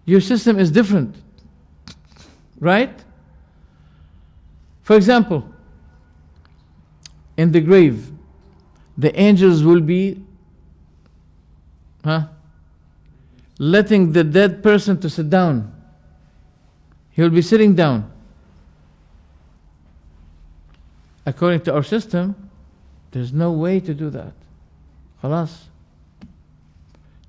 Your system is different. Right? For example, in the grave, the angels will be letting the dead person to sit down. He will be sitting down. According to our system, there's no way to do that. Khalas.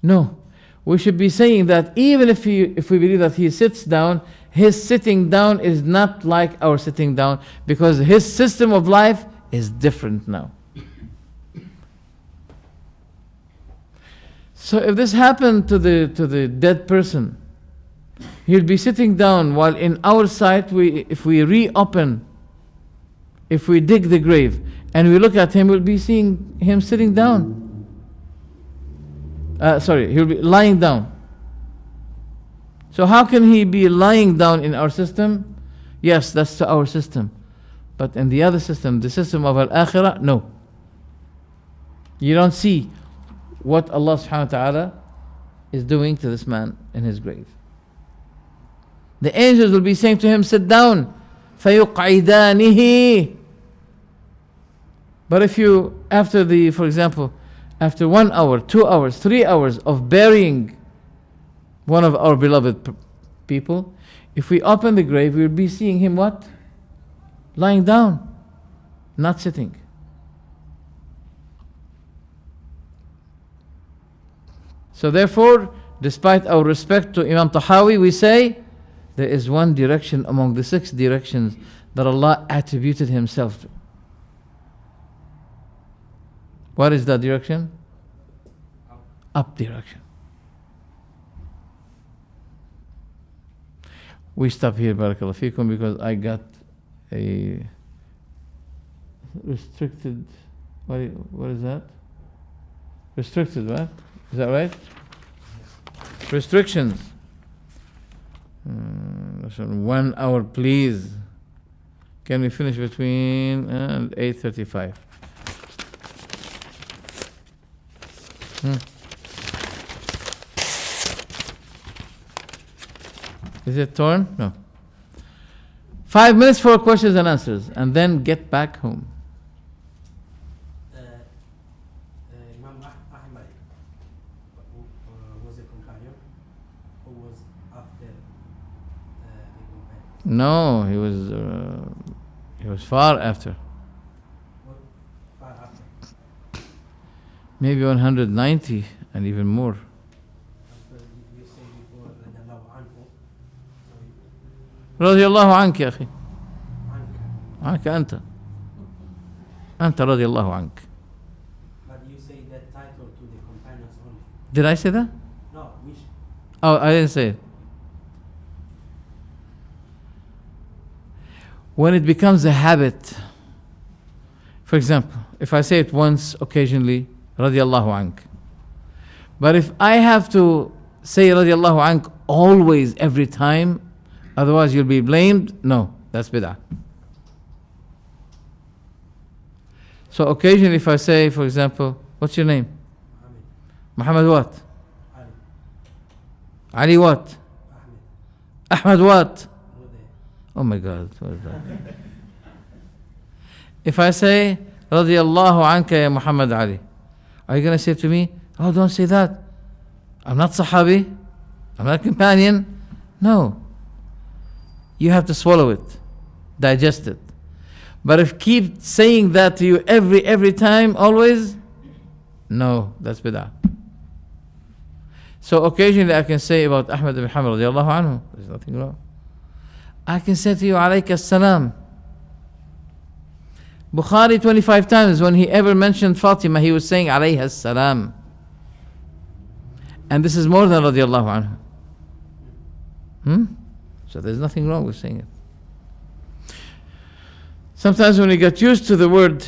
No. We should be saying that even if we believe that He sits down, His sitting down is not like our sitting down, because His system of life is different now. So if this happened to the dead person, he'll be sitting down, while in our sight, if we reopen, if we dig the grave and we look at him, we'll be seeing him sitting down. He'll be lying down. So how can he be lying down in our system? Yes, that's to our system. But in the other system, the system of Al-Akhirah, no. You don't see what Allah subhanahu wa ta'ala is doing to this man in his grave. The angels will be saying to him, sit down. فَيُقْعِدَانِهِ. But if you, for example, after 1 hour, 2 hours, 3 hours of burying one of our beloved people, if we open the grave, we'll be seeing him what? Lying down, not sitting. So therefore, despite our respect to Imam Tahawi, we say there is one direction among the 6 directions that Allah attributed Himself to. What is that direction? Up direction. We stop here, barakallahu feekum, because I got a restricted, what is that? Restricted, right? Is that right? Restrictions. 1 hour, please. Can we finish between 8:35? Is it torn? No. 5 minutes for questions and answers, and then get back home. Imam Ahmad was a companion. who was after the companions? No, he was far after. What far after? Maybe 190 and even more. After you say before radiallahu anhu, so رضي الله عنك يا أخي. anka. عنك أنت رضي الله عنك. But you say that title to the companions only. Did I say that? No, which Oh, I didn't say it. When it becomes a habit, for example, if I say it once occasionally, radiallahu ank. But if I have to say radiallahu ank always, every time, otherwise you'll be blamed, no, that's bid'ah. So occasionally if I say, for example, what's your name? Muhammad, Muhammad what? Ali, Ali what? Ahmed, Ahmad what? Uday. Oh my God, what is that? If I say, radiallahu anka ya Muhammad Ali, are you going to say to me, oh, don't say that. I'm not Sahabi. I'm not a companion. No. You have to swallow it, digest it. But if keep saying that to you every time, always, no, that's bid'ah. So occasionally I can say about Ahmad ibn Muhammad radiallahu anhu, there's nothing wrong. I can say to you, alayka as-salam. Bukhari 25 times when he ever mentioned Fatima, he was saying alayha as-salam. And this is more than radiallahu anhu. So there's nothing wrong with saying it. Sometimes when we get used to the word,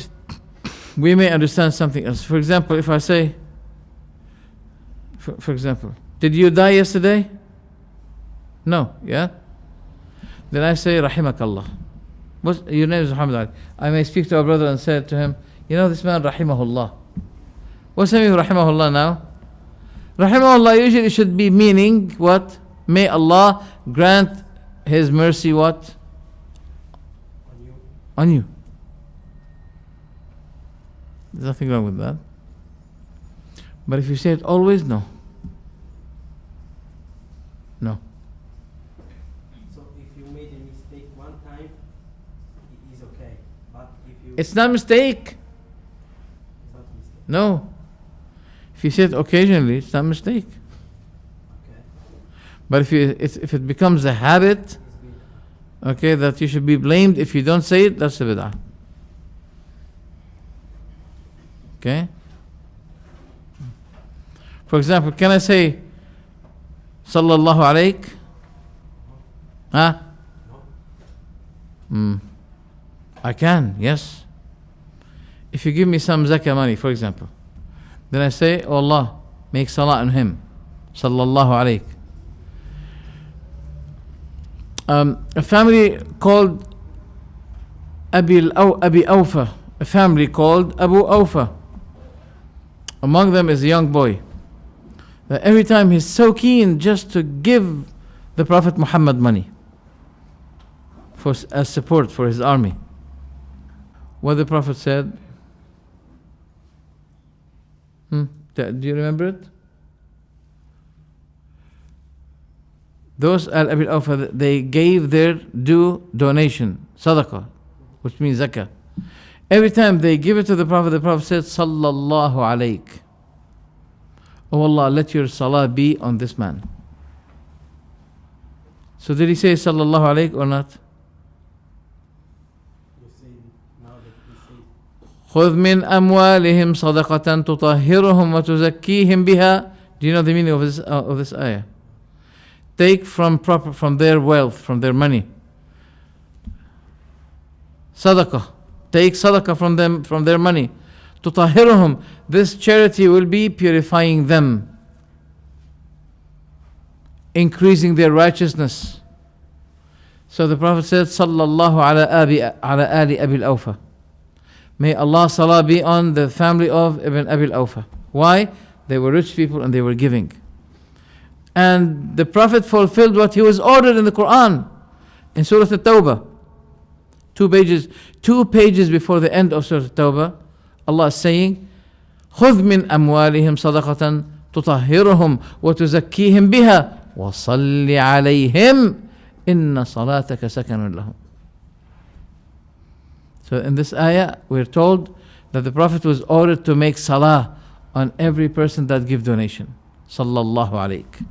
we may understand something else. For example, if I say, for example, did you die yesterday? No, yeah? Then I say, rahimakallah. Your name is Muhammad Ali. I may speak to a brother and say to him, you know this man, rahimahullah. What's the meaning of rahimahullah now? Rahimahullah usually should be meaning what? May Allah grant His mercy what? On you. On you. There's nothing wrong with that. But if you say it always, no. No. So if you made a mistake one time, it is okay. But if you It's not a mistake. it's not a mistake. No. If you say it occasionally, it's not a mistake. Okay. But if it becomes a habit, It's been okay, that you should be blamed if you don't say it, that's a bid'ah. Okay? For example, can I say Sallallahu alayk? Huh? no. I can, yes. If you give me some zakah money, for example, then I say, oh Allah, make salah on him. Sallallahu alayk. A family called Abi Awfa, a family called Abu Awfa. Among them is a young boy. That every time he's so keen just to give the Prophet Muhammad money as support for his army. What the Prophet said? Do you remember it? Those Al-Abi Awfa, they gave their due donation, sadaqah, which means zakah. Every time they give it to the Prophet said, Sallallahu alayk. Oh Allah, let your salah be on this man. So did he say Sallallahu alayk or not? You say now that you say خذ من أموالهم صدقة تطهرهم وتزكيهم بها. Do you know the meaning of this ayah? Take from their wealth, from their money. Sadaqah. Take sadaqah from them, from their money. تطهرهم. This charity will be purifying them, increasing their righteousness. So the Prophet said, Sallallahu ala ali Abi al-Awfa. May Allah salah be on the family of Ibn Abi al-Awfa. Why? They were rich people and they were giving. And the Prophet fulfilled what he was ordered in the Quran. In Surah At-Tawbah. 2 pages before the end of Surah At-Tawbah, Allah is saying, خذ من أموالهم صدقة تطهرهم وتزكيهم بها وصل عليهم إن صلاتك سكن لهم. So in this ayah we're told that the Prophet was ordered to make salah on every person that give donation. Sallallahu alayk.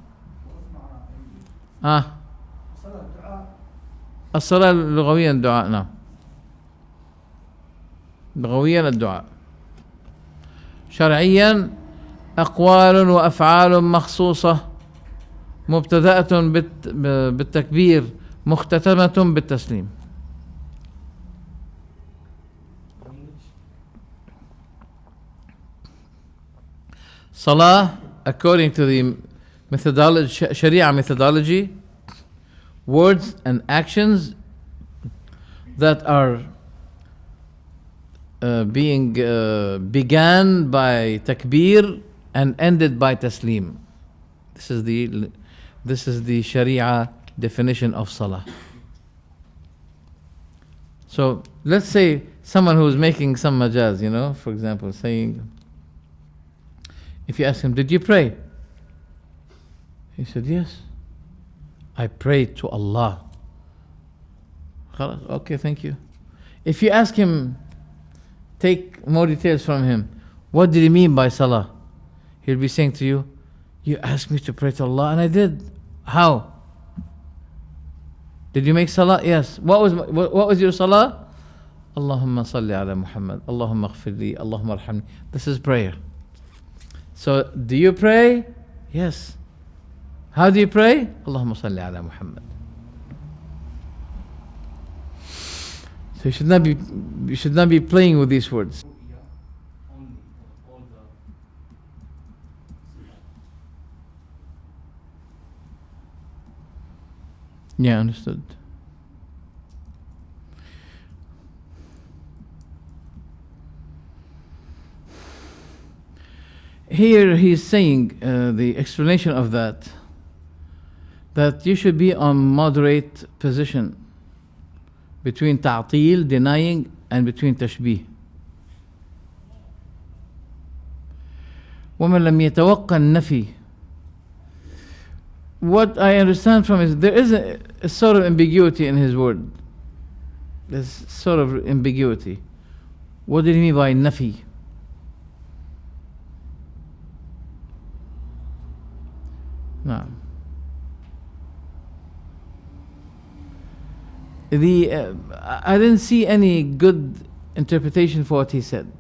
الصلاة لغويا الدعاء. نعم لغويا الدعاء. شرعيا أقوال وأفعال مخصوصة مبتدأة بالتكبير مختتمة بالتسليم. Salah, according to the methodology, Sharia methodology, words and actions that are being began by takbir and ended by taslim. This is the Sharia definition of salah. So let's say someone who's making some majaz, for example, saying, if you ask him, did you pray? He said, yes, I prayed to Allah. Okay, thank you. If you ask him, take more details from him, what did he mean by salah? He'll be saying to you, you asked me to pray to Allah and I did. How? Did you make salah? Yes. What was your salah? Allahumma salli ala Muhammad, Allahumma aghfirli, Allahumma arhamni. This is prayer. So, do you pray? Yes. How do you pray? Allahumma salli ala Muhammad. So you should not be playing with these words. Yeah, understood. Here he's saying the explanation of that you should be on moderate position between ta'til, denying, and between tashbih. وَمَنْ لَمْ يَتَوَقَّ النَّفِي. What I understand from is there is a sort of ambiguity in his word. There's sort of ambiguity. What did he mean by nafi? No. I didn't see any good interpretation for what he said.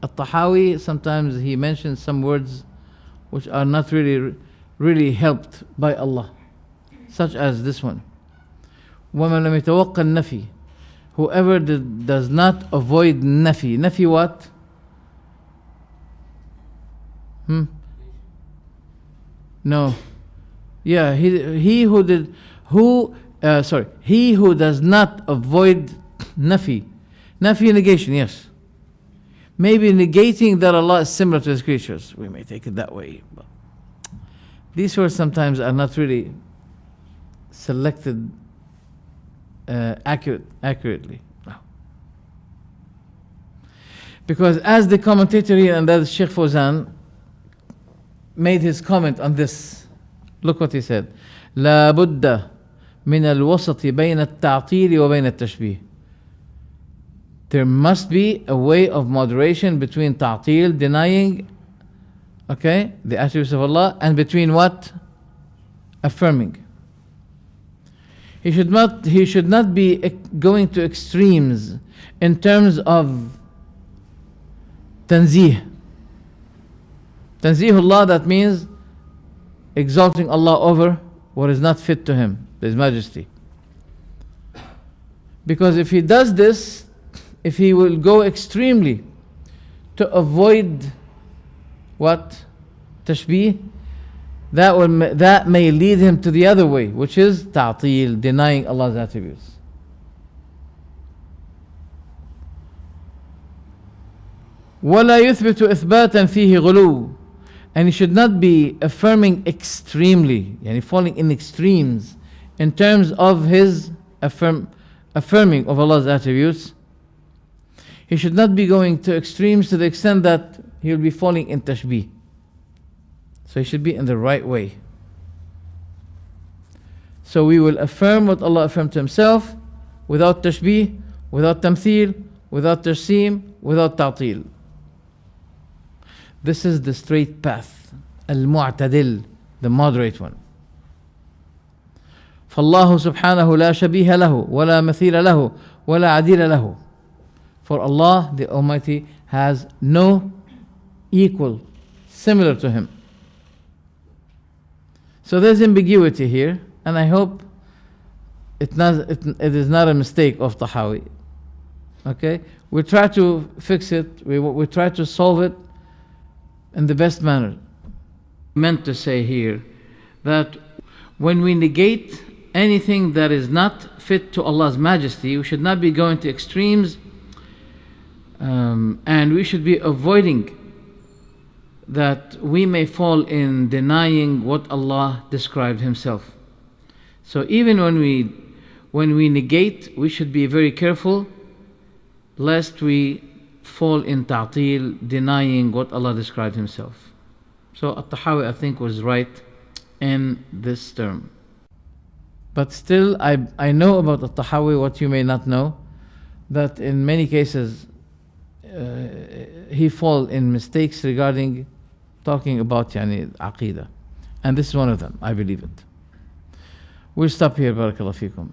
At-Tahawyah, sometimes he mentions some words which are not really helped by Allah, such as this one. وَمَنْ لَمْ يَتَوَقَّ النَّفِي. Whoever does not avoid nafi. Nafi what? No. Yeah, he who does not avoid nafi. Nafi negation, yes. Maybe negating that Allah is similar to His creatures. We may take it that way. But these words sometimes are not really selected accurately. No. Because as the commentator here, and that is Sheikh Fawzan, made his comment on this. Look what he said. لا بد من الوسط بين التعطيل وبين التشبيه. There must be a way of moderation between ta'til, denying, the attributes of Allah, and between what? Affirming. He should not be going to extremes in terms of tanzih. Tanzihullah, that means exalting Allah over what is not fit to Him, His majesty. Because if he does this, if he will go extremely to avoid what? Tashbih, that may lead him to the other way, which is ta'til, denying Allah's attributes. وَلَا يُثْبِتُ إِثْبَاتًا فِيهِ غُلُوٌّ. And he should not be affirming extremely, falling in extremes in terms of his affirming of Allah's attributes. He should not be going to extremes to the extent that he will be falling in tashbih. So he should be in the right way. So we will affirm what Allah affirmed to Himself without tashbih, without tamthil, without tarseem, without ta'til. This is the straight path, al-mu'tadil, the moderate one. فالله سبحانه لا شبيه له ولا مثيل له ولا عديل له. For Allah, the Almighty, has no equal, similar to Him. So there's ambiguity here, and I hope it is not a mistake of Tahawyah. Okay? We try to fix it, we try to solve it in the best manner. I meant to say here that when we negate anything that is not fit to Allah's majesty, we should not be going to extremes, and we should be avoiding that we may fall in denying what Allah described Himself. So even when we negate, we should be very careful lest we fall in ta'til, denying what Allah described Himself. So At-Tahawyah, I think, was right in this term. But still, I know about At-Tahawyah what you may not know, that in many cases he fall in mistakes regarding talking about Aqidah. And this is one of them, I believe it. We'll stop here, Barakallahu Feekum.